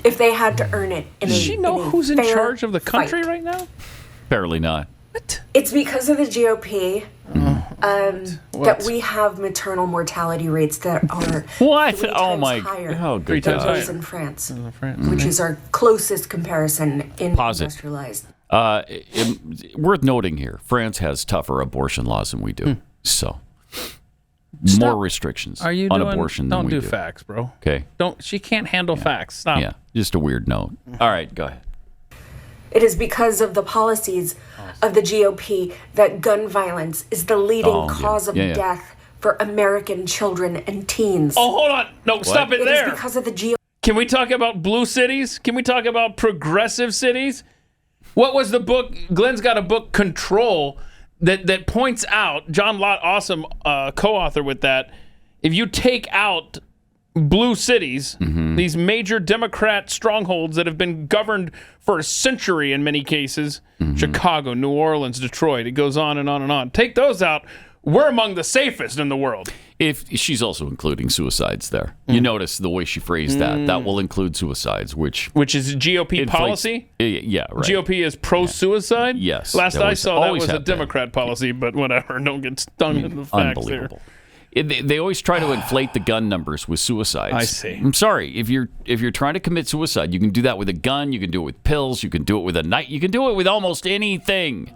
Speaker 19: if they had to earn it.
Speaker 3: Does she know who's in charge of the country right now?
Speaker 2: Apparently not.
Speaker 19: It's because of the GOP that we have maternal mortality rates that are
Speaker 2: what?
Speaker 19: 3
Speaker 2: Oh
Speaker 19: times
Speaker 2: my!
Speaker 19: higher
Speaker 2: Oh, good
Speaker 19: than
Speaker 2: God.
Speaker 19: those in France, which is our closest comparison in industrialized.
Speaker 2: Worth noting here, France has tougher abortion laws than we do. So more restrictions on abortion than we do.
Speaker 3: Don't do facts, bro.
Speaker 2: Okay.
Speaker 3: She can't handle facts. Stop.
Speaker 2: Yeah, just a weird note. All right, go ahead.
Speaker 19: It is because of the policies of the GOP that gun violence is the leading cause of death for American children and teens.
Speaker 3: Oh, hold on. No, stop it there.
Speaker 19: It is because of the GOP.
Speaker 3: Can we talk about blue cities? Can we talk about progressive cities? What was the book? Glenn's got a book, Control, that points out, John Lott, awesome co-author with that, if you take out blue cities, these major Democrat strongholds that have been governed for a century in many cases, Chicago, New Orleans, Detroit, it goes on and on and on. Take those out, we're among the safest in the world.
Speaker 2: If she's also including suicides there. You notice the way she phrased that. That will include suicides, which
Speaker 3: is GOP policy?
Speaker 2: Yeah, right.
Speaker 3: GOP is pro-suicide?
Speaker 2: Yes.
Speaker 3: Last I saw, that was a
Speaker 2: have
Speaker 3: Democrat policy, but whatever. Don't get stung in the facts there.
Speaker 2: Unbelievable. They always try to inflate the gun numbers with suicides.
Speaker 3: I see.
Speaker 2: I'm sorry. If you're trying to commit suicide, you can do that with a gun. You can do it with pills. You can do it with a knife. You can do it with almost anything.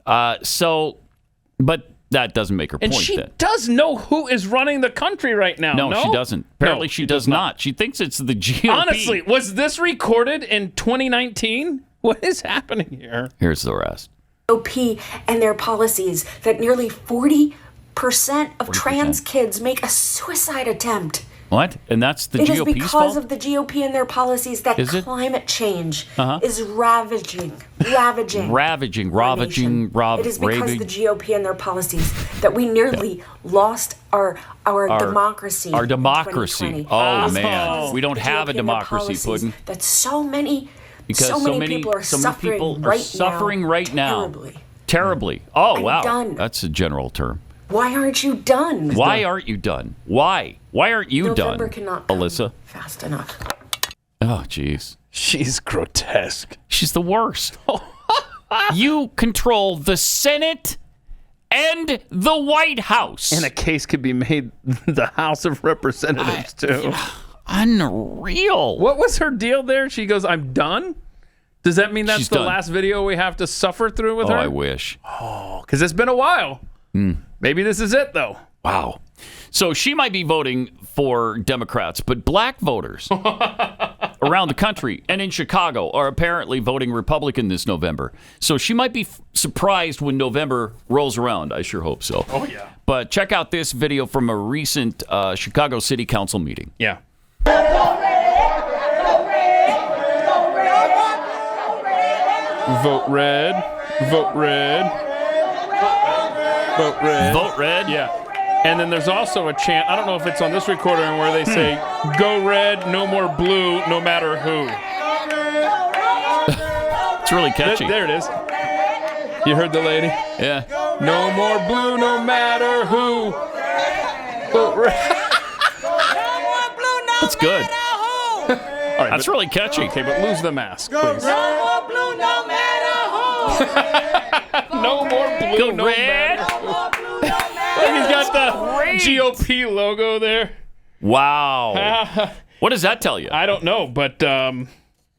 Speaker 2: But that doesn't make her point.
Speaker 3: And she does know who is running the country right now.
Speaker 2: No, she doesn't. Apparently, she does not. She thinks it's the GOP.
Speaker 3: Honestly, was this recorded in 2019? What is happening here?
Speaker 2: Here's the rest.
Speaker 19: GOP and their policies that nearly 40% of trans kids make a suicide attempt.
Speaker 2: What? And that's the
Speaker 19: It is
Speaker 2: GOP's
Speaker 19: because
Speaker 2: fault?
Speaker 19: of the GOP and their policies that
Speaker 2: Is it?
Speaker 19: climate change is ravaging.
Speaker 2: It is
Speaker 19: because the GOP and their policies that we nearly lost our democracy.
Speaker 2: Our democracy.
Speaker 19: in 2020.
Speaker 2: Oh, man.
Speaker 19: Because
Speaker 2: We don't
Speaker 19: the
Speaker 2: have a
Speaker 19: GOP and their
Speaker 2: democracy,
Speaker 19: policies
Speaker 2: Puddin'.
Speaker 19: That so many people are
Speaker 2: so many people are suffering right now.
Speaker 19: Terribly.
Speaker 2: Oh,
Speaker 19: I'm
Speaker 2: wow.
Speaker 19: done.
Speaker 2: That's a general term.
Speaker 19: Why aren't you done?
Speaker 2: Why aren't you done? Why? Why aren't you
Speaker 19: November
Speaker 2: done,
Speaker 19: cannot come
Speaker 2: Alyssa?
Speaker 19: fast enough.
Speaker 2: Oh, jeez.
Speaker 3: She's grotesque.
Speaker 2: She's the worst. You control the Senate and the White House.
Speaker 3: And a case could be made the House of Representatives, too.
Speaker 2: Unreal.
Speaker 3: What was her deal there? She goes, I'm done? Does that mean that's
Speaker 2: She's
Speaker 3: the
Speaker 2: done.
Speaker 3: last video we have to suffer through with her?
Speaker 2: I wish.
Speaker 3: Oh, because it's been a while. Maybe this is it, though.
Speaker 2: Wow. So she might be voting for Democrats, but black voters around the country and in Chicago are apparently voting Republican this November. So she might be surprised when November rolls around. I sure hope so.
Speaker 3: Oh, yeah.
Speaker 2: But check out this video from a recent Chicago City Council meeting.
Speaker 3: Yeah. Vote red. Vote red. Vote red.
Speaker 2: Vote red?
Speaker 3: Yeah. And then there's also a chant, I don't know if it's on this recording, where they say, go red, no more blue, no matter who.
Speaker 2: It's really catchy.
Speaker 3: There it is. You heard the lady?
Speaker 2: Yeah.
Speaker 3: No more blue, no matter who. Vote red.
Speaker 2: good.
Speaker 3: All right,
Speaker 2: That's really catchy.
Speaker 3: Okay, but lose the mask, please.
Speaker 8: No more blue, no matter who.
Speaker 3: No more blue,
Speaker 2: Go
Speaker 3: no
Speaker 2: red.
Speaker 3: matter.
Speaker 8: No more blue, no matter
Speaker 3: And he's got the GOP logo there.
Speaker 2: Wow. What does that tell you?
Speaker 3: I don't know, but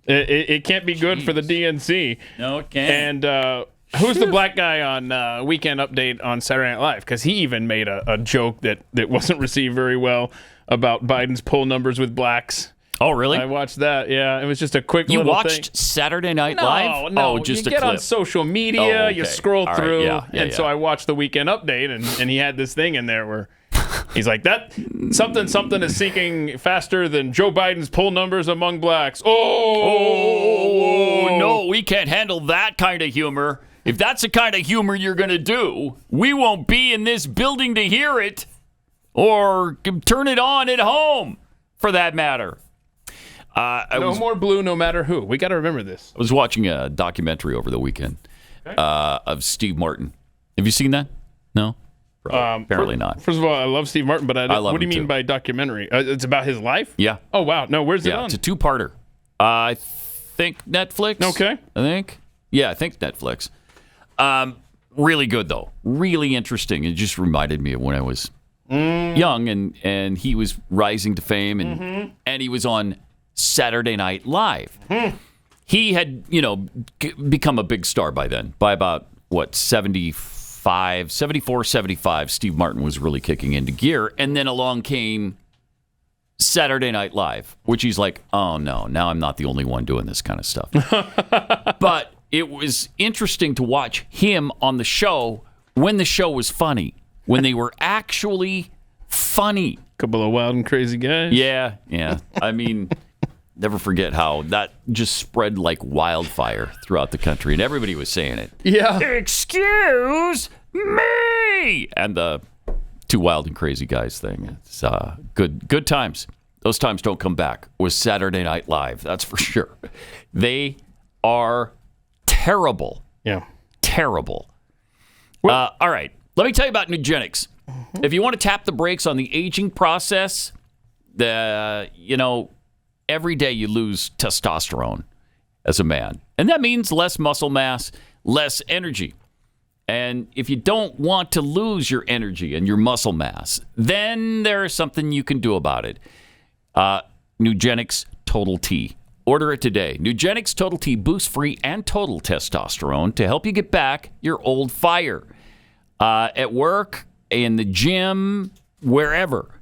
Speaker 3: it can't be good for the DNC.
Speaker 2: No, it can't.
Speaker 3: And who's the black guy on Weekend Update on Saturday Night Live? Because he even made a joke that wasn't received very well about Biden's poll numbers with blacks.
Speaker 2: Oh, really?
Speaker 3: I watched that. Yeah, it was just a quick
Speaker 2: You
Speaker 3: little
Speaker 2: watched
Speaker 3: thing.
Speaker 2: Saturday Night Live?
Speaker 3: No,
Speaker 2: Oh, just
Speaker 3: you
Speaker 2: a
Speaker 3: get
Speaker 2: clip.
Speaker 3: on social media,
Speaker 2: Oh, okay.
Speaker 3: you scroll
Speaker 2: All right,
Speaker 3: through,
Speaker 2: yeah,
Speaker 3: so I watched the Weekend Update, and he had this thing in there where he's like, that something is sinking faster than Joe Biden's poll numbers among blacks.
Speaker 2: Oh, no, we can't handle that kind of humor. If that's the kind of humor you're going to do, we won't be in this building to hear it or turn it on at home, for that matter.
Speaker 3: No more blue, no matter who. We got to remember this.
Speaker 2: I was watching a documentary over the weekend of Steve Martin. Have you seen that? No? Apparently not.
Speaker 3: First of all, I love Steve Martin, but
Speaker 2: I love
Speaker 3: what do you
Speaker 2: him
Speaker 3: mean
Speaker 2: too.
Speaker 3: by documentary? It's about his life?
Speaker 2: Yeah.
Speaker 3: Oh, wow. No, where's it
Speaker 2: Yeah,
Speaker 3: on?
Speaker 2: it's a two-parter. I think Netflix.
Speaker 3: Okay.
Speaker 2: I think Netflix. Really good, though. Really interesting. It just reminded me of when I was young, and he was rising to fame, and he was on Saturday Night Live. He had, become a big star by then. By about, 74, 75, Steve Martin was really kicking into gear. And then along came Saturday Night Live, which he's like, oh, no, now I'm not the only one doing this kind of stuff. But it was interesting to watch him on the show when the show was funny, when they were actually funny.
Speaker 3: Couple of wild and crazy guys.
Speaker 2: Yeah. I mean, never forget how that just spread like wildfire throughout the country, and everybody was saying it.
Speaker 3: Yeah.
Speaker 2: Excuse me! And the two wild and crazy guys thing. It's good times. Those times don't come back with Saturday Night Live, that's for sure. They are terrible.
Speaker 3: Yeah.
Speaker 2: Terrible. All right. Let me tell you about Nugenics. If you want to tap the brakes on the aging process, every day you lose testosterone as a man. And that means less muscle mass, less energy. And if you don't want to lose your energy and your muscle mass, then there's something you can do about it. Nugenix Total T. Order it today. Nugenix Total T boosts free and total testosterone to help you get back your old fire. At work, in the gym, wherever.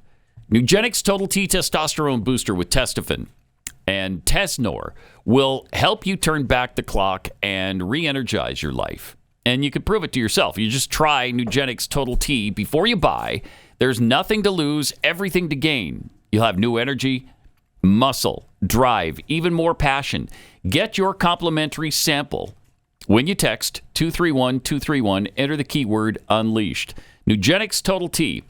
Speaker 2: Nugenix Total T Testosterone Booster with Testofen and Tesnor will help you turn back the clock and re-energize your life. And you can prove it to yourself. You just try Nugenix Total T before you buy. There's nothing to lose, everything to gain. You'll have new energy, muscle, drive, even more passion. Get your complimentary sample when you text 231-231, enter the keyword unleashed. Nugenix Total T.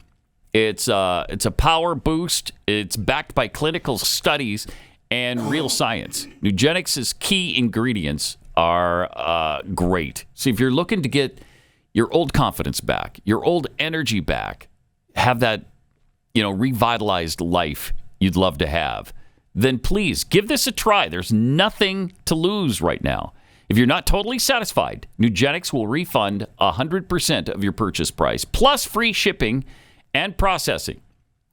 Speaker 2: It's a power boost. It's backed by clinical studies and real science. Nugenix's key ingredients are great. So if you're looking to get your old confidence back, your old energy back, have that, revitalized life you'd love to have, then please give this a try. There's nothing to lose right now. If you're not totally satisfied, Nugenix will refund 100% of your purchase price, plus free shipping and processing.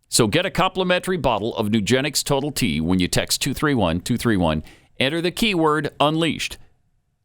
Speaker 2: So get a complimentary bottle of Nugenix Total T when you text 231-231. Enter the keyword unleashed.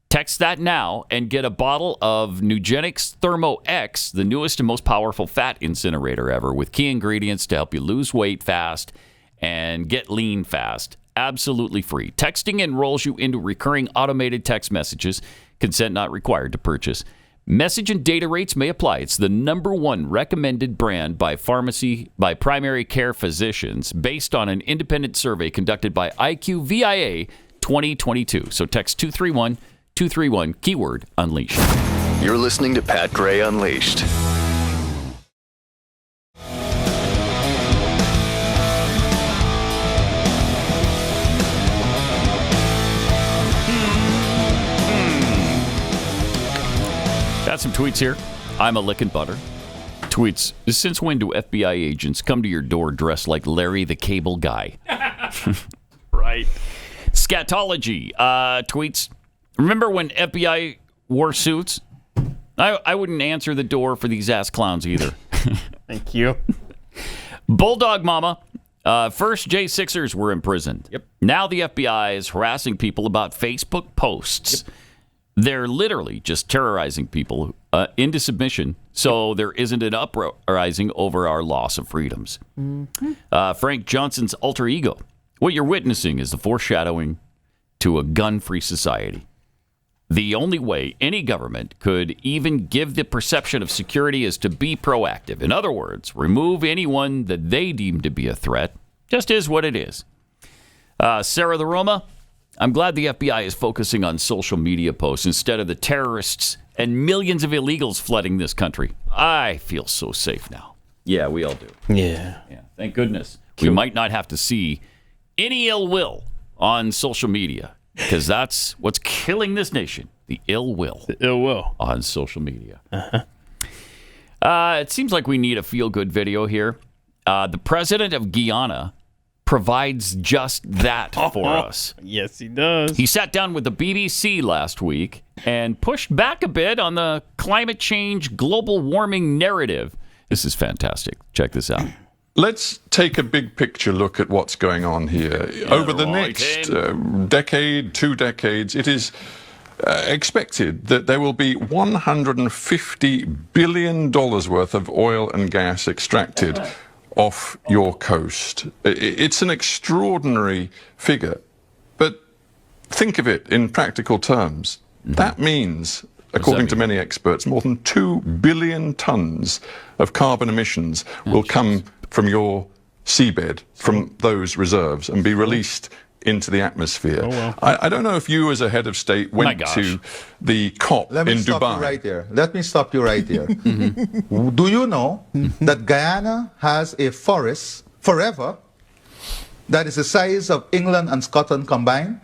Speaker 2: Text that now and get a bottle of Nugenix Thermo X, the newest and most powerful fat incinerator ever, with key ingredients to help you lose weight fast and get lean fast. Absolutely free. Texting enrolls you into recurring automated text messages. Consent not required to purchase. Message and data rates may apply. It's the #1 recommended brand by primary care physicians based on an independent survey conducted by IQVIA 2022. So text 231-231, keyword unleashed.
Speaker 18: You're listening to Pat Gray Unleashed.
Speaker 2: Got some tweets here. I'm a lickin' butter. Tweets, since when do FBI agents come to your door dressed like Larry the Cable Guy?
Speaker 3: Right.
Speaker 2: Scatology tweets, remember when FBI wore suits? I wouldn't answer the door for these ass clowns either.
Speaker 3: Thank you.
Speaker 2: Bulldog Mama, first J6ers were imprisoned.
Speaker 3: Yep.
Speaker 2: Now the FBI is harassing people about Facebook posts. Yep. They're literally just terrorizing people into submission so there isn't an uprising over our loss of freedoms. Mm-hmm. Frank Johnson's alter ego. What you're witnessing is the foreshadowing to a gun-free society. The only way any government could even give the perception of security is to be proactive. In other words, remove anyone that they deem to be a threat. Just is what it is. Sarah the Roma, I'm glad the FBI is focusing on social media posts instead of the terrorists and millions of illegals flooding this country. I feel so safe now. Yeah, we all do.
Speaker 3: Yeah.
Speaker 2: Thank goodness. We might not have to see any ill will on social media, because that's what's killing this nation, the ill will.
Speaker 3: The ill will.
Speaker 2: On social media. It seems like we need a feel-good video here. The president of Guyana provides just that for us.
Speaker 3: Yes, he does.
Speaker 2: He sat down with the BBC last week and pushed back a bit on the climate change, global warming narrative. This is fantastic. Check this out.
Speaker 20: Let's take a big picture look at what's going on here. Over the next decade, 2 decades, it is expected that there will be $150 billion worth of oil and gas extracted off your coast. It's an extraordinary figure, but think of it in practical terms. That means, according to many experts, more than 2 billion tons of carbon emissions will come from your seabed, from those reserves, and be released into the atmosphere.
Speaker 21: Oh, well.
Speaker 20: I don't know if you, as a head of state, went to the COP in Dubai.
Speaker 21: Let me stop you right there. Let me stop you right there. Do you know that Guyana has a forest forever that is the size of England and Scotland combined?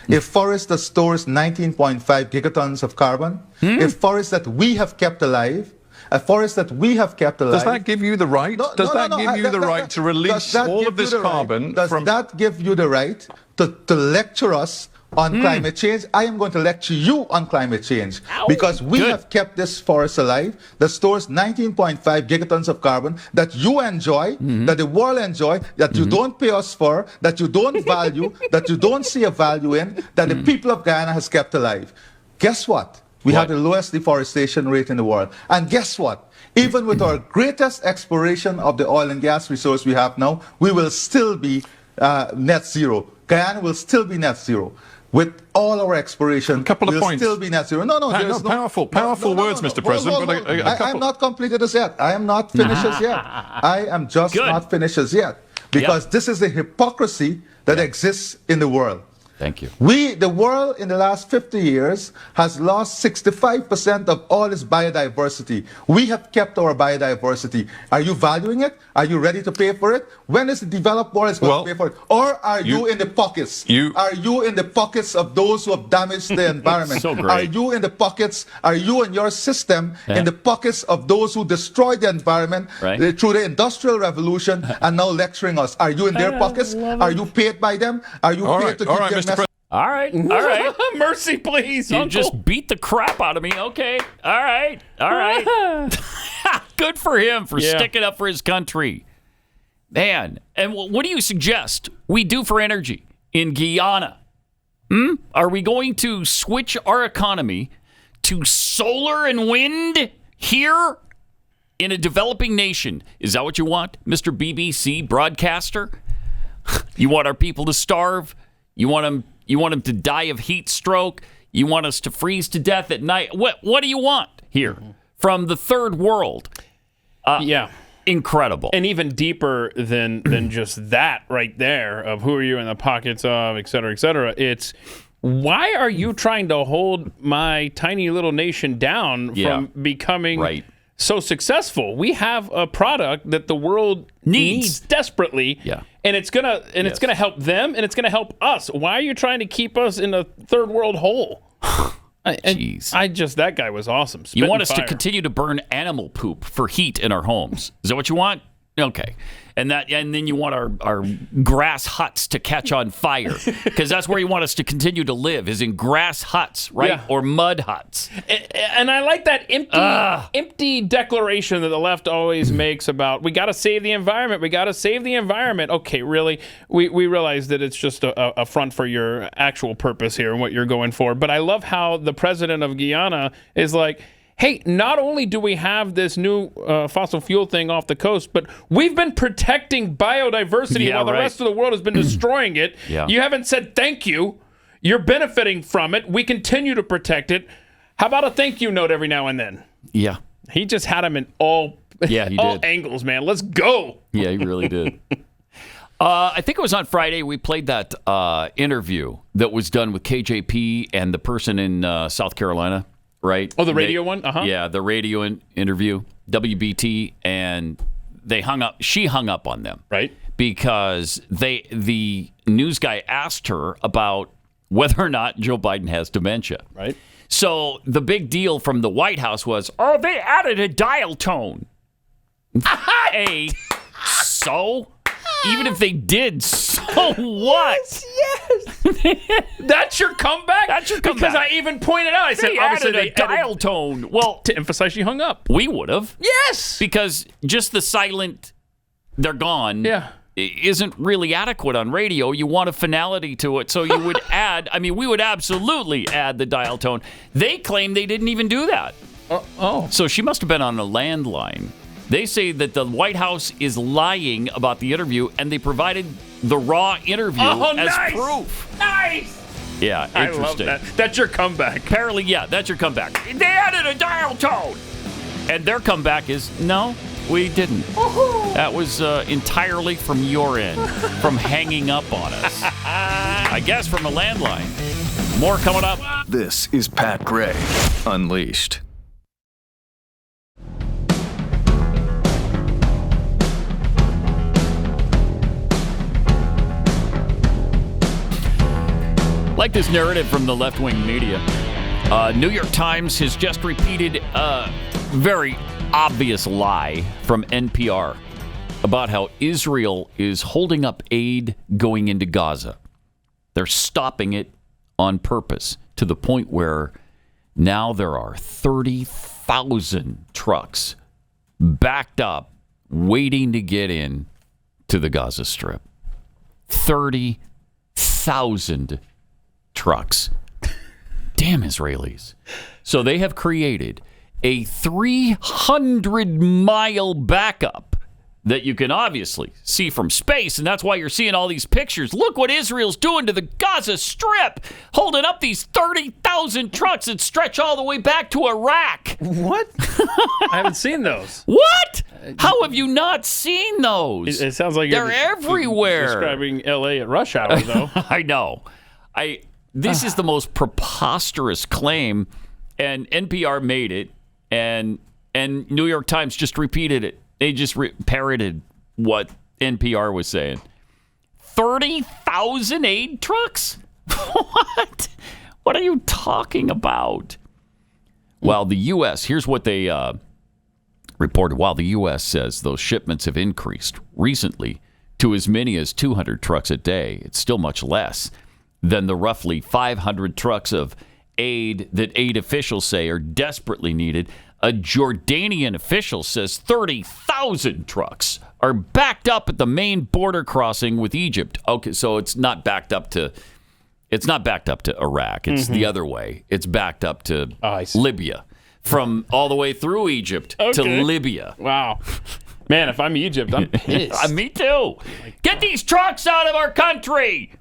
Speaker 21: A forest that stores 19.5 gigatons of carbon. A forest that we have kept alive. A forest that we have kept alive.
Speaker 20: Does that give you the right? Does that give you the right to release all of this carbon?
Speaker 21: Does that give you the right to lecture us on climate change? I am going to lecture you on climate change because we have kept this forest alive that stores 19.5 gigatons of carbon that you enjoy, that the world enjoy, that you don't pay us for, that you don't value, that you don't see a value in, that the people of Guyana has kept alive. Guess what? We have the lowest deforestation rate in the world. And guess what? Even with our greatest exploration of the oil and gas resource we have now, we will still be net zero. Guyana will still be net zero. With all our exploration, we'll still be net zero.
Speaker 20: Powerful words, Mr. President.
Speaker 21: But I am not completed as yet. I am not finished as yet. I am just not finished as yet. Because this is the hypocrisy that exists in the world.
Speaker 2: Thank you.
Speaker 21: The world in the last 50 years has lost 65% of all its biodiversity. We have kept our biodiversity. Are you valuing it? Are you ready to pay for it? When is the developed world going to pay for it? Or are you in the pockets? Are you in the pockets of those who have damaged the environment?
Speaker 2: So great.
Speaker 21: Are you in the pockets? Are you and your system in the pockets of those who destroyed the environment through the Industrial Revolution and now lecturing us? Are you in their pockets? Are you paid by them? Are you paid to keep their message?
Speaker 2: All right.
Speaker 3: Mercy, please,
Speaker 2: You
Speaker 3: Uncle.
Speaker 2: just beat the crap out of me. Okay. All right. Good for him for sticking up for his country. Man, and what do you suggest we do for energy in Guyana? Are we going to switch our economy to solar and wind here in a developing nation? Is that what you want, Mr. BBC broadcaster? You want our people to starve? You want them to die of heat stroke? You want us to freeze to death at night? What do you want here from the third world? Incredible.
Speaker 3: And even deeper than just that right there of who are you in the pockets of, et cetera, it's why are you trying to hold my tiny little nation down from becoming so successful? We have a product that the world needs desperately. And it's gonna help them, and it's gonna help us. Why are you trying to keep us in a third world hole?
Speaker 2: Jeez.
Speaker 3: That guy was awesome.
Speaker 2: You want us to continue to burn animal poop for heat in our homes? Is that what you want? Okay. And then you want our grass huts to catch on fire, because that's where you want us to continue to live, is in grass huts, right?
Speaker 3: Yeah.
Speaker 2: Or mud huts.
Speaker 3: And I like that empty declaration that the left always makes about, we got to save the environment. We got to save the environment. Okay, really? We realize that it's just a front for your actual purpose here and what you're going for. But I love how the president of Guyana is like, hey, not only do we have this new fossil fuel thing off the coast, but we've been protecting biodiversity while the rest of the world has been destroying it.
Speaker 2: Yeah.
Speaker 3: You haven't said thank you. You're benefiting from it. We continue to protect it. How about a thank you note every now and then?
Speaker 2: Yeah.
Speaker 3: He just had him in all
Speaker 2: did.
Speaker 3: angles, man. Let's go.
Speaker 2: Yeah, he really did. I think it was on Friday we played that interview that was done with KJP and the person in South Carolina. Right.
Speaker 3: Oh, the radio one? Uh-huh.
Speaker 2: Yeah, the radio interview, WBT, and she hung up on them.
Speaker 3: Right.
Speaker 2: Because the news guy asked her about whether or not Joe Biden has dementia.
Speaker 3: Right.
Speaker 2: So the big deal from the White House was, they added a dial tone. So? Even if they did, so what?
Speaker 3: Yes. That's your comeback?
Speaker 2: That's your comeback.
Speaker 3: Because I even pointed out, I said, obviously
Speaker 2: they dial tone. Well,
Speaker 3: to emphasize she hung up.
Speaker 2: We would have.
Speaker 3: Yes.
Speaker 2: Because just the silent, they're gone, isn't really adequate on radio. You want a finality to it. So you would we would absolutely add the dial tone. They claim they didn't even do that. So she must have been on a landline. They say that the White House is lying about the interview, and they provided the raw interview as proof.
Speaker 3: Nice!
Speaker 2: Yeah, interesting.
Speaker 3: I love that. That's your comeback.
Speaker 2: Apparently, that's your comeback. They added a dial tone! And their comeback is, no, we didn't.
Speaker 3: Woohoo!
Speaker 2: That was entirely from your end, from hanging up on us. I guess from a landline. More coming up.
Speaker 18: This is Pat Gray Unleashed.
Speaker 2: Like this narrative from the left-wing media. New York Times has just repeated a very obvious lie from NPR about how Israel is holding up aid going into Gaza. They're stopping it on purpose to the point where now there are 30,000 trucks backed up waiting to get in to the Gaza Strip. 30,000 trucks. Damn Israelis. So they have created a 300-mile backup that you can obviously see from space, and that's why you're seeing all these pictures. Look what Israel's doing to the Gaza Strip, holding up these 30,000 trucks that stretch all the way back to Iraq.
Speaker 3: What? I haven't seen those.
Speaker 2: What? How have you not seen those?
Speaker 3: It sounds like
Speaker 2: they're everywhere.
Speaker 3: Describing LA at rush hour, though.
Speaker 2: I know. This is the most preposterous claim, and NPR made it, and New York Times just repeated it. They just parroted what NPR was saying. 30,000 aid trucks? What? What are you talking about? Well, the U.S., here's what they reported. While the U.S. says those shipments have increased recently to as many as 200 trucks a day, it's still much less than the roughly 500 trucks of aid that aid officials say are desperately needed. A Jordanian official says 30,000 trucks are backed up at the main border crossing with Egypt. Okay, so it's not backed up to Iraq. It's the other way. It's backed up to Libya, from all the way through Egypt to Libya.
Speaker 3: Wow. Man, if I'm Egypt, I'm pissed.
Speaker 2: Me too. Get these trucks out of our country.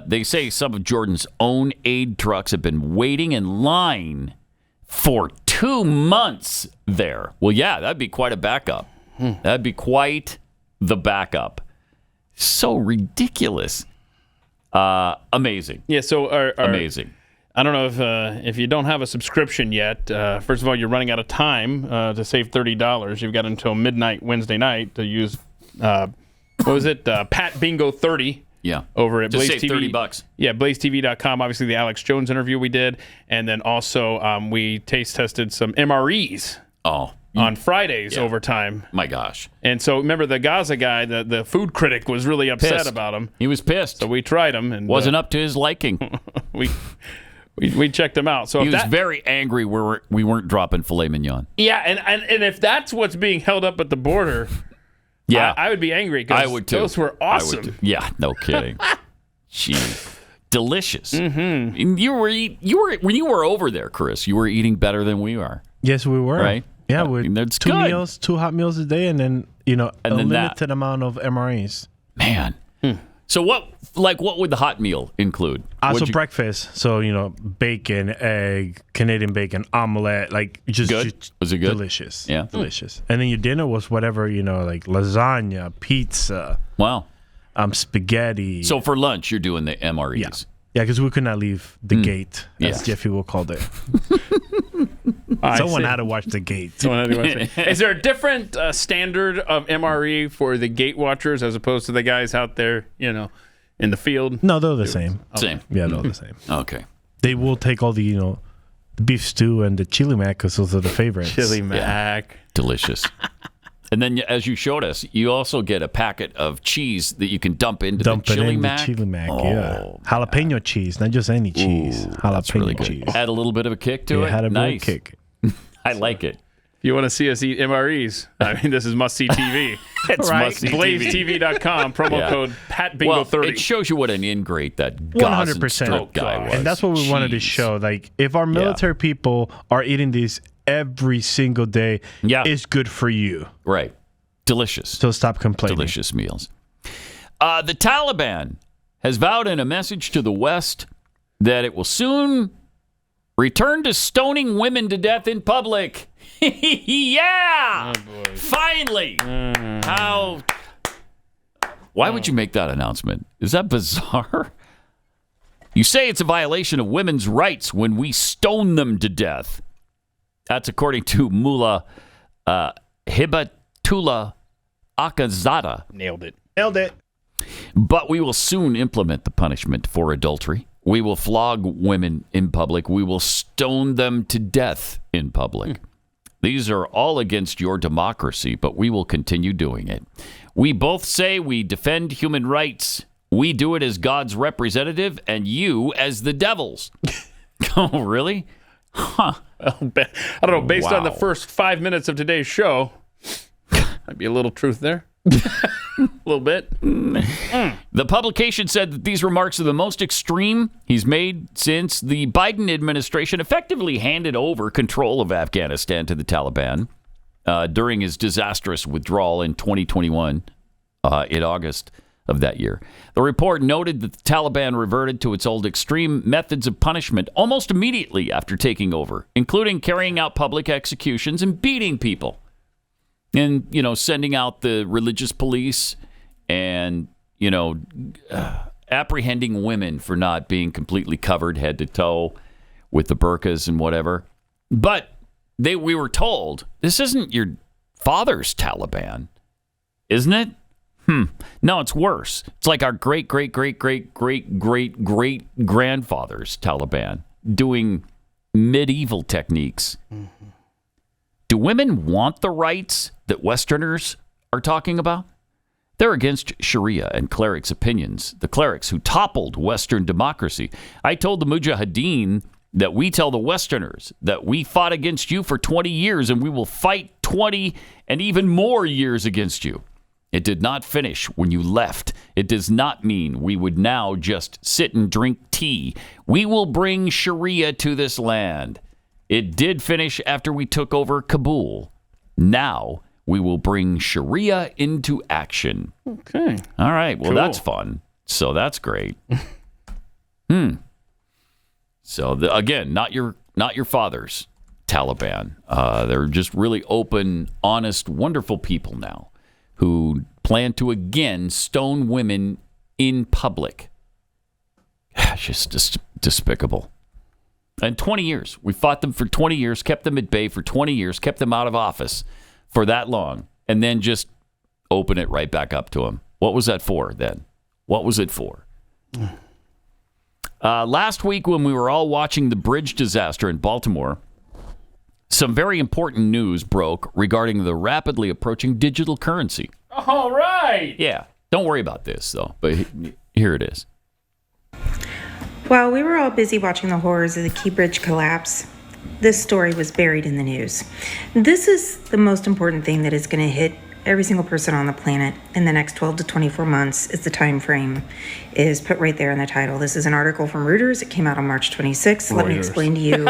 Speaker 2: They say some of Jordan's own aid trucks have been waiting in line for 2 months there. Well, yeah, that'd be quite a backup. That'd be quite the backup. So ridiculous. Amazing.
Speaker 3: Yeah, so
Speaker 2: amazing.
Speaker 3: I don't know if you don't have a subscription yet. First of all, you're running out of time to save $30. You've got until midnight Wednesday night to use, what was it? Pat Bingo 30.
Speaker 2: Yeah.
Speaker 3: Over at Blaze
Speaker 2: save
Speaker 3: TV.
Speaker 2: $30.
Speaker 3: Yeah, blazetv.com. Obviously, the Alex Jones interview we did. And then also we taste tested some MREs.
Speaker 2: Oh,
Speaker 3: on Friday's overtime.
Speaker 2: My gosh.
Speaker 3: And so remember the Gaza guy, the food critic, was really upset
Speaker 2: Pissed.
Speaker 3: about him.
Speaker 2: He was pissed.
Speaker 3: So we tried him. And
Speaker 2: wasn't up to his liking.
Speaker 3: we checked him out. So
Speaker 2: he was very angry we weren't dropping filet mignon.
Speaker 3: Yeah, and if that's what's being held up at the border, I would be angry.
Speaker 2: I would too.
Speaker 3: Those were awesome.
Speaker 2: Yeah, no kidding. Jeez. Delicious. Mm-hmm. You were when you were over there, Chris. You were eating better than we are.
Speaker 12: Yes, we were.
Speaker 2: Right?
Speaker 12: Yeah, with
Speaker 2: that's
Speaker 12: two
Speaker 2: good.
Speaker 12: meals, 2 hot meals a day, and then a limited amount of MREs.
Speaker 2: Man. So what would the hot meal include?
Speaker 12: Also breakfast. So bacon, egg, Canadian bacon, omelet. Like just
Speaker 2: good. Was it good?
Speaker 12: Delicious.
Speaker 2: Yeah,
Speaker 12: delicious. And then your dinner was whatever like lasagna, pizza.
Speaker 2: Wow.
Speaker 12: Spaghetti.
Speaker 2: So for lunch, you're doing the MREs.
Speaker 12: Yeah, because we could not leave the gate, as Jeffy will call it. Someone had to watch the gate.
Speaker 3: Is there a different standard of MRE for the gate watchers as opposed to the guys out there, in the field?
Speaker 12: No, they're the same.
Speaker 2: Same.
Speaker 12: Yeah, they're the same.
Speaker 2: Okay.
Speaker 12: They will take all the, the beef stew and the chili mac because those are the favorites.
Speaker 3: Chili mac.
Speaker 2: Yeah. Delicious. And then, as you showed us, you also get a packet of cheese that you can dump into the chili mac.
Speaker 12: Chili mac, jalapeno cheese, not just any cheese. Jalapeno
Speaker 2: really good.
Speaker 12: cheese.
Speaker 2: Add a little bit of a kick to it.
Speaker 12: Had a
Speaker 2: nice
Speaker 12: kick.
Speaker 2: I like it.
Speaker 3: If you want to see us eat MREs, this is must-see TV.
Speaker 2: It's
Speaker 3: right?
Speaker 2: must-see
Speaker 3: BlazeTV.com, promo code PatBingo30.
Speaker 2: Well, it shows you what an ingrate that 100% guy was.
Speaker 12: And that's what we wanted to show. Like, if our military people are eating these every single day, it's good for you.
Speaker 2: Right. Delicious.
Speaker 12: So stop complaining.
Speaker 2: Delicious meals. The Taliban has vowed in a message to the West that it will soon return to stoning women to death in public. Yeah!
Speaker 3: Oh,
Speaker 2: finally! Why would you make that announcement? Is that bizarre? You say it's a violation of women's rights when we stone them to death. That's according to Mullah Hibatullah Akhundzada.
Speaker 3: Nailed it.
Speaker 2: But we will soon implement the punishment for adultery. We will flog women in public. We will stone them to death in public. These are all against your democracy, but we will continue doing it. We both say we defend human rights. We do it as God's representative and you as the devil's. Oh, really? Huh.
Speaker 3: I don't know. Based on the first 5 minutes of today's show, might be a little truth there. A little bit.
Speaker 2: The publication said that these remarks are the most extreme he's made since the Biden administration effectively handed over control of Afghanistan to the Taliban during his disastrous withdrawal in 2021 in August of that year. The report noted that the Taliban reverted to its old extreme methods of punishment almost immediately after taking over, including carrying out public executions and beating people. And, sending out the religious police and, apprehending women for not being completely covered head to toe with the burqas and whatever. But we were told, this isn't your father's Taliban, isn't it? No, it's worse. It's like our great-great-great-great-great-great-grandfather's Taliban doing medieval techniques. Do women want the rights that Westerners are talking about? They're against Sharia and clerics' opinions, the clerics who toppled Western democracy. I told the Mujahideen that we tell the Westerners that we fought against you for 20 years and we will fight 20 and even more years against you. It did not finish when you left. It does not mean we would now just sit and drink tea. We will bring Sharia to this land. It did finish after we took over Kabul. Now we will bring Sharia into action.
Speaker 3: Okay.
Speaker 2: All right. Well,
Speaker 3: Cool.
Speaker 2: That's fun. So that's great. So again, not your father's Taliban. They're just really open, honest, wonderful people now who plan to again stone women in public. Just despicable. And 20 years. We fought them for 20 years, kept them at bay for 20 years, kept them out of office for that long, and then just open it right back up to them. What was that for then? What was it for? Last week when we were all watching the bridge disaster in Baltimore, some very important news broke regarding the rapidly approaching digital currency.
Speaker 3: All right.
Speaker 2: Yeah. Don't worry about this, though. But here it is.
Speaker 4: While we were all busy watching the horrors of the Key Bridge collapse, this story was buried in the news. This is the most important thing that is going to hit every single person on the planet in the next 12 to 24 months. Is the time frame is put right there in the title. This is an article from Reuters. It came out on March 26th. Let me explain to you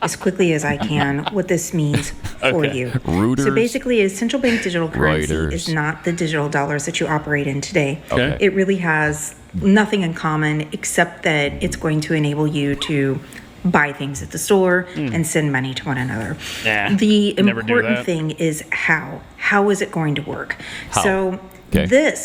Speaker 4: as quickly as I can what this means for you.
Speaker 2: Reuters.
Speaker 4: So basically, a central bank digital currency
Speaker 2: Reuters.
Speaker 4: is not the digital dollars that you operate in today.
Speaker 2: Okay.
Speaker 4: It really has nothing in common except that it's going to enable you to buy things at the store and send money to one another. The important thing is how. How is it going to work?
Speaker 2: How?
Speaker 4: So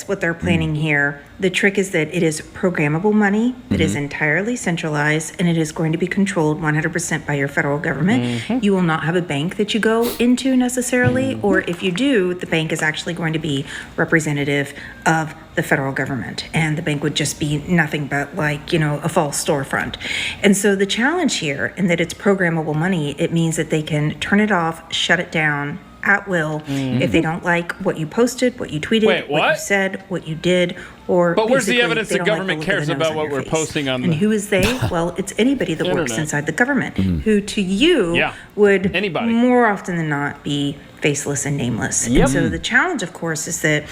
Speaker 4: what they're planning here, the trick is that it is programmable money. It is entirely centralized, and it is going to be controlled 100% by your federal government. You will not have a bank that you go into necessarily, or if you do, the bank is actually going to be representative of the federal government, and the bank would just be nothing but like, a false storefront. And so the challenge here, in that it's programmable money, it means that they can turn it off, shut it down at will if they don't like what you posted, what you tweeted, what you said, what you did, or
Speaker 3: But where's the
Speaker 4: basically
Speaker 3: evidence
Speaker 4: they
Speaker 3: the
Speaker 4: don't like
Speaker 3: government
Speaker 4: the look of
Speaker 3: cares
Speaker 4: the nose
Speaker 3: about
Speaker 4: on
Speaker 3: what
Speaker 4: your
Speaker 3: we're
Speaker 4: face.
Speaker 3: posting on
Speaker 4: And
Speaker 3: the
Speaker 4: who is they? Well, it's anybody that works
Speaker 3: Internet.
Speaker 4: inside the government, who to you would more often than not be faceless and nameless. And so the challenge, of course, is that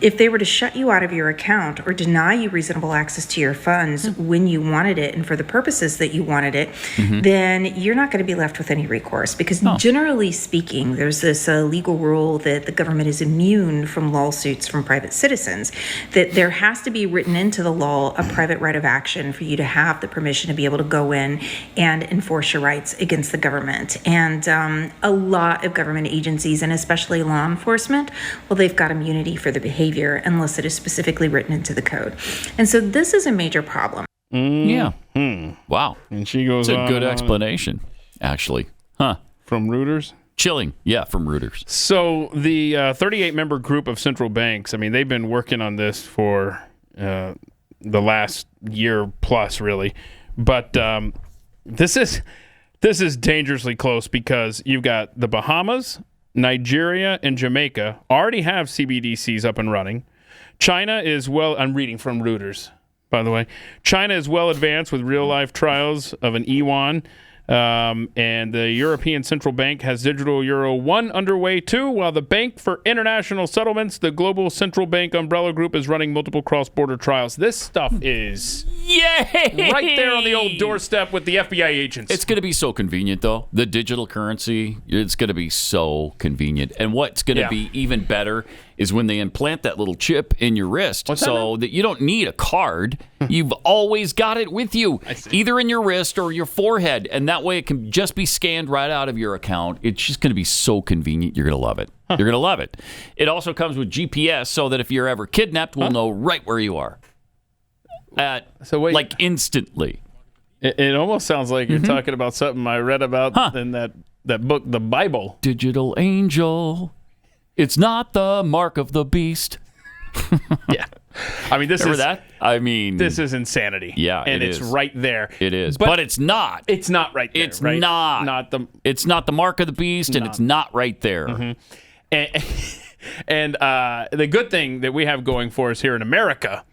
Speaker 4: if they were to shut you out of your account or deny you reasonable access to your funds when you wanted it and for the purposes that you wanted it, then you're not going to be left with any recourse. Because generally speaking, there's this legal rule that the government is immune from lawsuits from private citizens, that there has to be written into the law a private right of action for you to have the permission to be able to go in and enforce your rights against the government. And a lot of government agencies, and especially law enforcement, well, they've got immunity for the behavior unless it is specifically written into the code. And so this is a major problem.
Speaker 2: Yeah. Wow.
Speaker 3: And she goes
Speaker 2: It's a good
Speaker 3: on.
Speaker 2: explanation, actually. Huh.
Speaker 3: From Reuters?
Speaker 2: Chilling. Yeah, from Reuters.
Speaker 3: So the 38-member group of central banks, I mean, they've been working on this for the last year plus, really. But this is dangerously close because you've got the Bahamas, Nigeria, and Jamaica already have CBDCs up and running. China is I'm reading from Reuters, by the way. China is well advanced with real-life trials of an yuan. And the European Central Bank has digital Euro 1 underway too, while the Bank for International Settlements, the global central bank umbrella group, is running multiple cross-border trials. This stuff is right there on the old doorstep with the FBI agents.
Speaker 2: It's going to be so convenient, though. The digital currency, it's going to be so convenient. And what's going to be even better is when they implant that little chip in your wrist that you don't need a card. You've always got it with you, either in your wrist or your forehead. And that way it can just be scanned right out of your account. It's just going to be so convenient. You're going to love it. You're going to love it. It also comes with GPS so that if you're ever kidnapped, we'll know right where you are. Instantly.
Speaker 3: It almost sounds like you're talking about something I read about in that book, the Bible.
Speaker 2: Digital angel. It's not the mark of the beast.
Speaker 3: Yeah. I mean,
Speaker 2: Remember that? I mean,
Speaker 3: this is insanity.
Speaker 2: Yeah,
Speaker 3: and it's right there.
Speaker 2: It is, but it's not.
Speaker 3: It's not right there.
Speaker 2: It's
Speaker 3: right?
Speaker 2: not. It's not the mark of the beast, and it's not right there. And the good thing that we have going for us here in America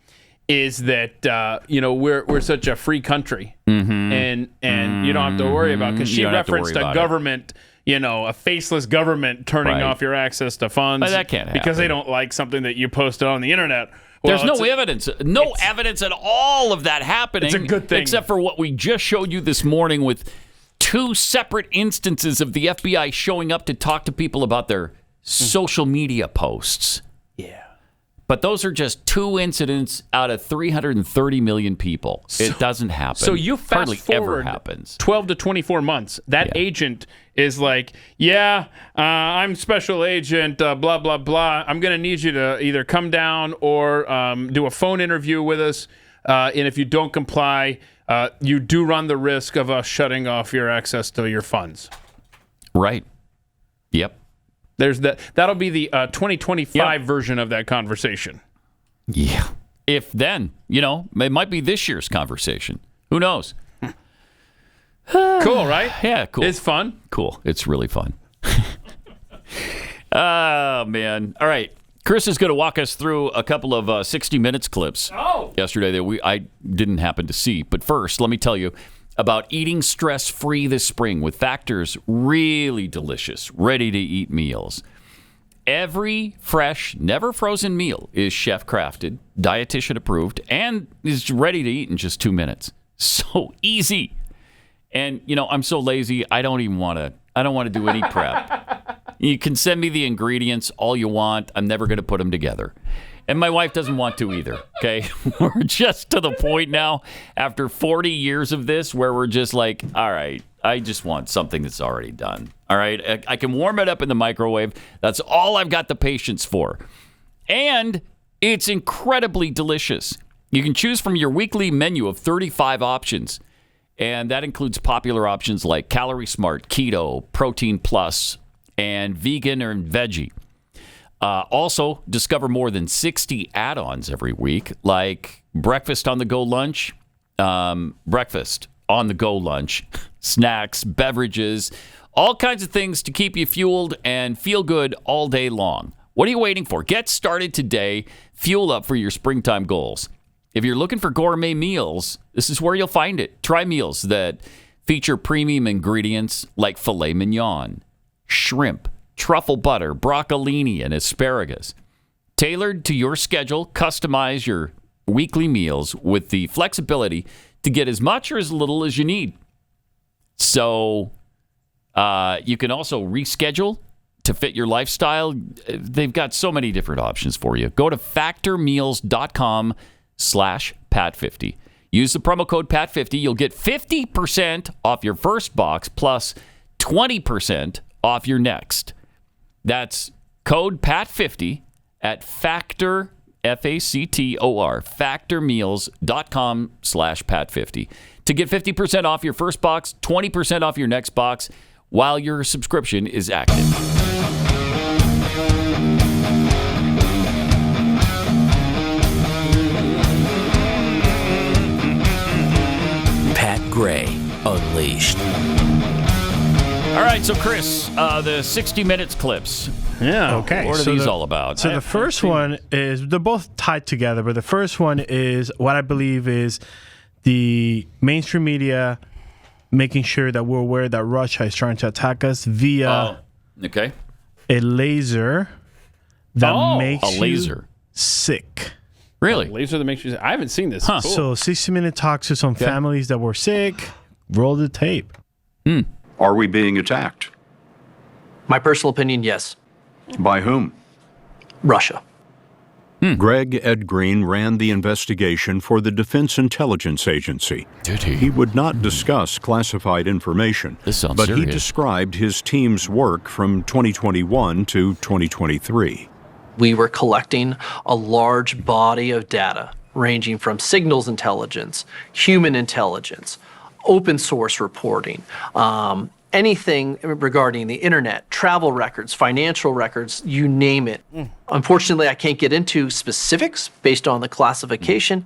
Speaker 2: is that we're such a free country, and you don't have to worry about, because she referenced a government. A faceless government turning off your access to funds. But that can't happen.
Speaker 3: Because they don't like something that you posted on the internet. Well,
Speaker 2: there's no evidence. No evidence at all of that happening.
Speaker 3: It's a good thing.
Speaker 2: Except for what we just showed you this morning with 2 separate instances of the FBI showing up to talk to people about their social media posts.
Speaker 3: Yeah.
Speaker 2: But those are just 2 incidents out of 330 million people. It doesn't happen.
Speaker 3: So you fast
Speaker 2: hardly
Speaker 3: forward
Speaker 2: ever happens.
Speaker 3: 12 to 24 months. That agent is like, I'm special agent, blah, blah, blah. I'm going to need you to either come down or do a phone interview with us. And if you don't comply, you do run the risk of us shutting off your access to your funds.
Speaker 2: Right. Yep.
Speaker 3: There's that. That'll be the 2025 version of that conversation.
Speaker 2: Yeah. If then, it might be this year's conversation. Who knows?
Speaker 3: Cool, right?
Speaker 2: Yeah, cool.
Speaker 3: It's fun.
Speaker 2: Cool. It's really fun. Oh, man. All right. Chris is going to walk us through a couple of 60 Minutes clips yesterday that I didn't happen to see. But first, let me tell you about eating stress-free this spring with Factor's really delicious, ready-to-eat meals. Every fresh, never frozen meal is chef-crafted, dietitian approved, and is ready to eat in just 2 minutes. So easy. And, I'm so lazy, I don't want to do any prep. You can send me the ingredients all you want. I'm never going to put them together. And my wife doesn't want to either, okay? We're just to the point now, after 40 years of this, where we're just like, all right, I just want something that's already done. All right? I can warm it up in the microwave. That's all I've got the patience for. And it's incredibly delicious. You can choose from your weekly menu of 35 options. And that includes popular options like Calorie Smart, Keto, Protein Plus, and Vegan or Veggie. Also, discover more than 60 add-ons every week, like breakfast on the go lunch, breakfast on the go lunch, snacks, beverages, all kinds of things to keep you fueled and feel good all day long. What are you waiting for? Get started today. Fuel up for your springtime goals. If you're looking for gourmet meals, this is where you'll find it. Try meals that feature premium ingredients like filet mignon, shrimp, truffle butter, broccolini, and asparagus. Tailored to your schedule, customize your weekly meals with the flexibility to get as much or as little as you need. So you can also reschedule to fit your lifestyle. They've got so many different options for you. Go to factormeals.com/Pat50. Use the promo code Pat50. You'll get 50% off your first box plus 20% off your next. That's code Pat50 at Factor, Factor, factormeals.com/Pat50 to get 50% off your first box, 20% off your next box while your subscription is active.
Speaker 1: Pat Gray Unleashed.
Speaker 2: All right, so Chris, the 60 Minutes clips.
Speaker 3: Yeah.
Speaker 12: Okay.
Speaker 2: What are these all about?
Speaker 12: So the first one is, they're both tied together, but the first one is what I believe is the mainstream media making sure that we're aware that Russia is trying to attack us via a laser that makes you sick.
Speaker 2: Really?
Speaker 3: A laser that makes you sick? I haven't seen this.
Speaker 12: Huh.
Speaker 3: Cool.
Speaker 12: So 60 Minutes talks to some families that were sick. Roll the tape.
Speaker 6: Are we being attacked?
Speaker 22: My personal opinion, yes.
Speaker 6: By whom?
Speaker 22: Russia.
Speaker 23: Greg Ed Green ran the investigation for the Defense Intelligence Agency.
Speaker 2: Did he?
Speaker 23: He would not discuss classified information,
Speaker 2: This sounds
Speaker 23: but
Speaker 2: serious.
Speaker 23: he described his team's work from 2021 to 2023.
Speaker 22: We were collecting a large body of data ranging from signals intelligence, human intelligence, open source reporting, anything regarding the internet, travel records, financial records, you name it. Unfortunately, I can't get into specifics based on the classification,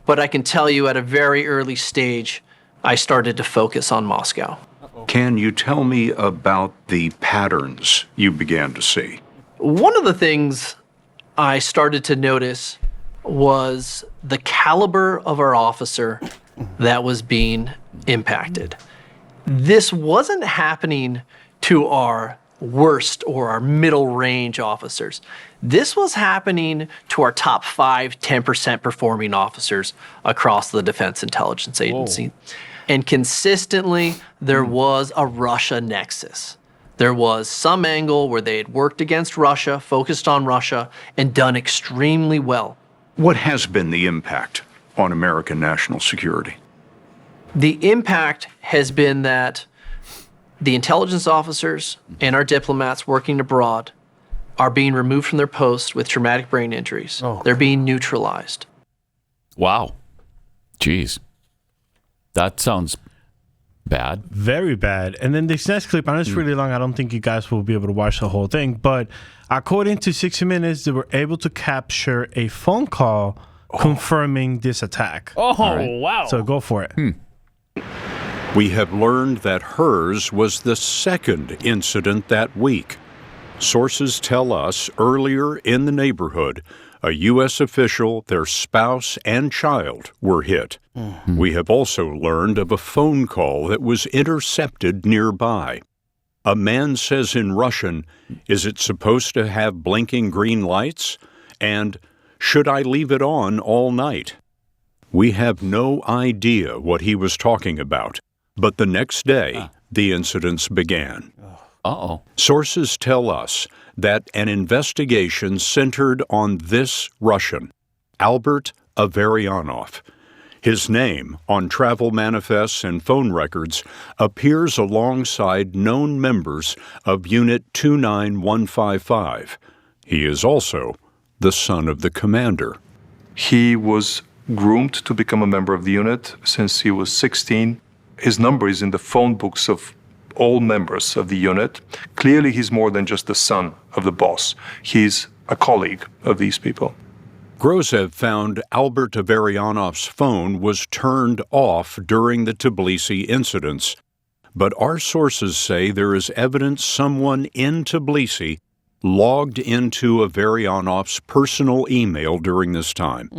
Speaker 22: but I can tell you at a very early stage, I started to focus on Moscow.
Speaker 23: Can you tell me about the patterns you began to see?
Speaker 22: One of the things I started to notice was the caliber of our officer that was being impacted. This wasn't happening to our worst or our middle range officers. This was happening to our top 5-10% performing officers across the Defense Intelligence Agency. And consistently, there was a Russia nexus. There was some angle where they had worked against Russia, focused on Russia, and done extremely well.
Speaker 23: What has been the impact on American national security?
Speaker 22: The impact has been that the intelligence officers and our diplomats working abroad are being removed from their posts with traumatic brain injuries. They're being neutralized.
Speaker 2: Wow. Jeez. That sounds bad.
Speaker 12: Very bad. And then this next clip, I know it's really long. I don't think you guys will be able to watch the whole thing. But according to 60 Minutes, they were able to capture a phone call confirming this attack.
Speaker 3: Oh, wow.
Speaker 12: So go for it.
Speaker 23: We have learned that hers was the second incident that week. Sources tell us earlier in the neighborhood, a U.S. official, their spouse, and child were hit. We have also learned of a phone call that was intercepted nearby. A man says in Russian, "Is it supposed to have blinking green lights?" And, "Should I leave it on all night?" We have no idea what he was talking about, but the next day, the incidents began. Sources tell us that an investigation centered on this Russian, Albert Averyanov. His name, on travel manifests and phone records, appears alongside known members of Unit 29155. He is also the son of the commander.
Speaker 5: He was groomed to become a member of the unit since he was 16. His number is in the phone books of all members of the unit. Clearly, he's more than just the son of the boss. He's a colleague of these people.
Speaker 23: Grozev found Albert Averyanov's phone was turned off during the Tbilisi incidents, but our sources say there is evidence someone in Tbilisi logged into Averyanov's personal email during this time.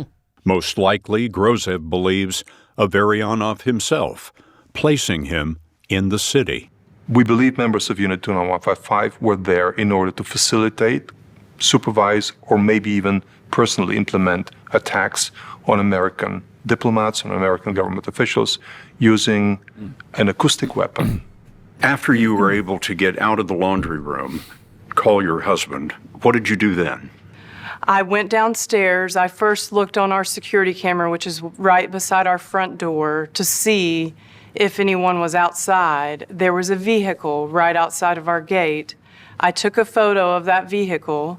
Speaker 23: Most likely, Grozev believes Averyanov himself, placing him in the city.
Speaker 5: We believe members of Unit 29155 were there in order to facilitate, supervise, or maybe even personally implement attacks on American diplomats, on American government officials, using an acoustic weapon.
Speaker 23: After you were able to get out of the laundry room, call your husband, what did you do then?
Speaker 7: I went downstairs. I first looked on our security camera, which is right beside our front door, to see if anyone was outside. There was a vehicle right outside of our gate. I took a photo of that vehicle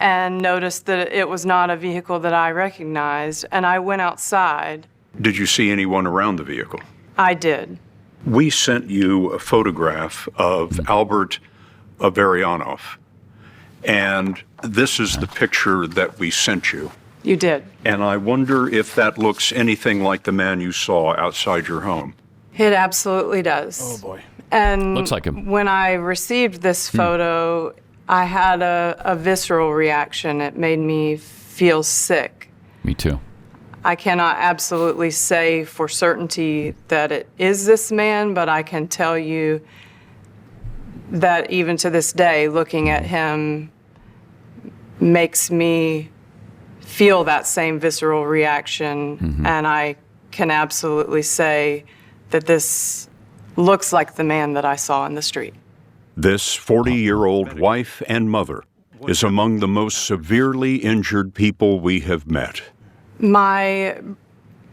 Speaker 7: and noticed that it was not a vehicle that I recognized, and I went outside.
Speaker 23: Did you see anyone around the vehicle?
Speaker 7: I did.
Speaker 23: We sent you a photograph of Albert Averyanov, and this is the picture that we sent you.
Speaker 7: You did.
Speaker 23: And I wonder if that looks anything like the man you saw outside your home.
Speaker 7: It absolutely does.
Speaker 3: Oh, boy.
Speaker 7: And
Speaker 2: looks like him.
Speaker 7: When I received this photo, I had a visceral reaction. It made me feel sick.
Speaker 2: Me too.
Speaker 7: I cannot absolutely say for certainty that it is this man, but I can tell you that even to this day, looking at him makes me feel that same visceral reaction. And I can absolutely say that this looks like the man that I saw in the street.
Speaker 23: This 40-year-old wife and mother is among the most severely injured people we have met.
Speaker 7: My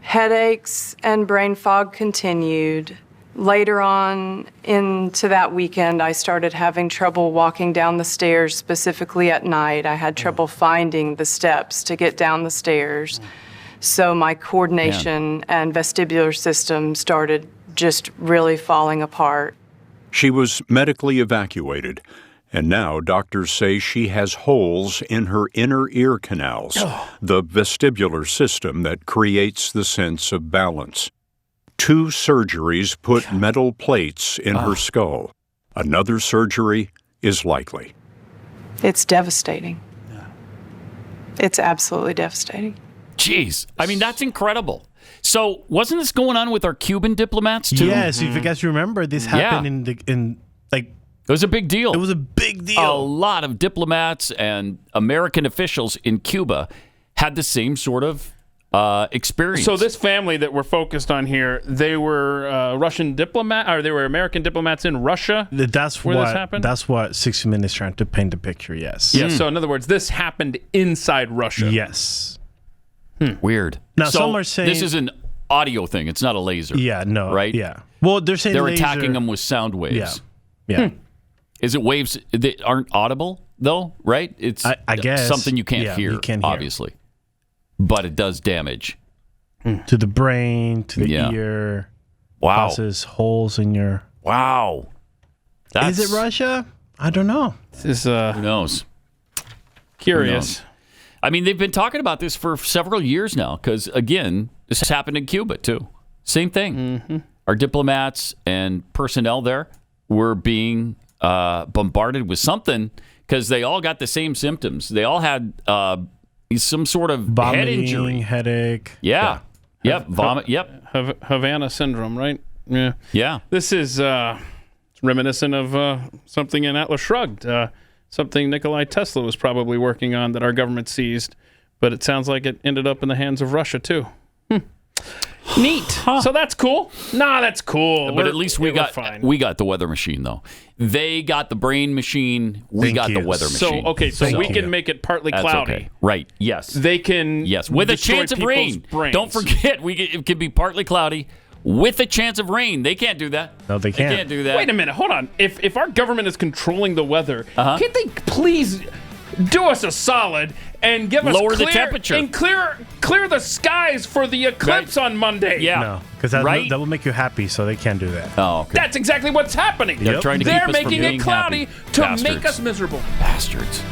Speaker 7: headaches and brain fog continued. Later on into that weekend, I started having trouble walking down the stairs, specifically at night. I had trouble finding the steps to get down the stairs. So my coordination and vestibular system started just really falling apart.
Speaker 23: She was medically evacuated, and now doctors say she has holes in her inner ear canals, the vestibular system that creates the sense of balance. 2 surgeries put metal plates in her skull. Another surgery is likely.
Speaker 7: It's devastating. It's absolutely devastating.
Speaker 2: Jeez. I mean, that's incredible. So, wasn't this going on with our Cuban diplomats too?
Speaker 12: Yes, if you guys remember, this happened it
Speaker 2: was a big deal.
Speaker 12: It was a big deal.
Speaker 2: A lot of diplomats and American officials in Cuba had the same sort of experience.
Speaker 3: So this family that we're focused on here, they were Russian diplomat, or they were American diplomats in Russia.
Speaker 12: That's
Speaker 3: where
Speaker 12: what
Speaker 3: this happened.
Speaker 12: That's what 60 Minutes trying to paint the picture. Yes.
Speaker 3: Yeah. So in other words, this happened inside Russia.
Speaker 12: Yes.
Speaker 2: Weird.
Speaker 12: Now
Speaker 2: so
Speaker 12: some are saying
Speaker 2: this is an audio thing. It's not a laser.
Speaker 12: Yeah. No.
Speaker 2: Right.
Speaker 12: Yeah. Well, they're saying
Speaker 2: they're
Speaker 12: laser.
Speaker 2: attacking them with sound waves.
Speaker 12: Yeah.
Speaker 2: Is it waves that aren't audible though? Right. It's
Speaker 12: I guess
Speaker 2: something you can't hear.
Speaker 12: You can't hear.
Speaker 2: Obviously, but it does damage
Speaker 12: to the brain, to the ear.
Speaker 2: Wow.
Speaker 12: Causes holes in your.
Speaker 2: Wow.
Speaker 12: Is it Russia? I don't know.
Speaker 3: This is
Speaker 2: who knows?
Speaker 3: Curious.
Speaker 2: Who knows? I mean, they've been talking about this for several years now because, again, this happened in Cuba, too. Same thing. our diplomats and personnel there were being bombarded with something because they all got the same symptoms. They all had some sort of
Speaker 12: vomiting,
Speaker 2: head injury,
Speaker 12: headache.
Speaker 2: Yeah. Yep. Vomit. Yep.
Speaker 3: Havana syndrome, right? Yeah.
Speaker 2: Yeah.
Speaker 3: This is reminiscent of something in Atlas Shrugged, something Nikolai Tesla was probably working on that our government seized, but it sounds like it ended up in the hands of Russia too. Neat. So that's cool. Nah, that's cool.
Speaker 2: But at least we got the weather machine, though. They got the brain machine. We got the weather machine.
Speaker 3: So we can make it partly cloudy.
Speaker 2: Okay. Right. Yes.
Speaker 3: They can.
Speaker 2: Yes. With a chance of rain.
Speaker 3: Brains.
Speaker 2: Don't forget, it can be partly cloudy with a chance of rain. They can't do that.
Speaker 12: No, they can't.
Speaker 2: They can't do that.
Speaker 3: Wait a minute. Hold on. If our government is controlling the weather, can't they please do us a solid and give us
Speaker 2: lower the temperature
Speaker 3: and clear the skies for the eclipse on Monday?
Speaker 2: Yeah.
Speaker 12: No, because that will make you happy, so they can't do that.
Speaker 2: Oh, okay.
Speaker 3: That's exactly what's happening.
Speaker 2: They're trying to keep us from
Speaker 3: making
Speaker 2: being
Speaker 3: it cloudy
Speaker 2: happy.
Speaker 3: to
Speaker 2: Bastards.
Speaker 3: make us miserable.
Speaker 2: Bastards.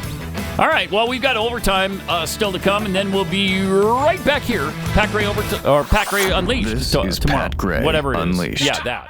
Speaker 2: All right. Well, we've got overtime still to come, and then we'll be right back here. Pat Gray Unleashed.
Speaker 18: This is
Speaker 2: tomorrow.
Speaker 18: Pat Gray
Speaker 2: Whatever it is.
Speaker 18: Unleashed.
Speaker 2: Yeah, that.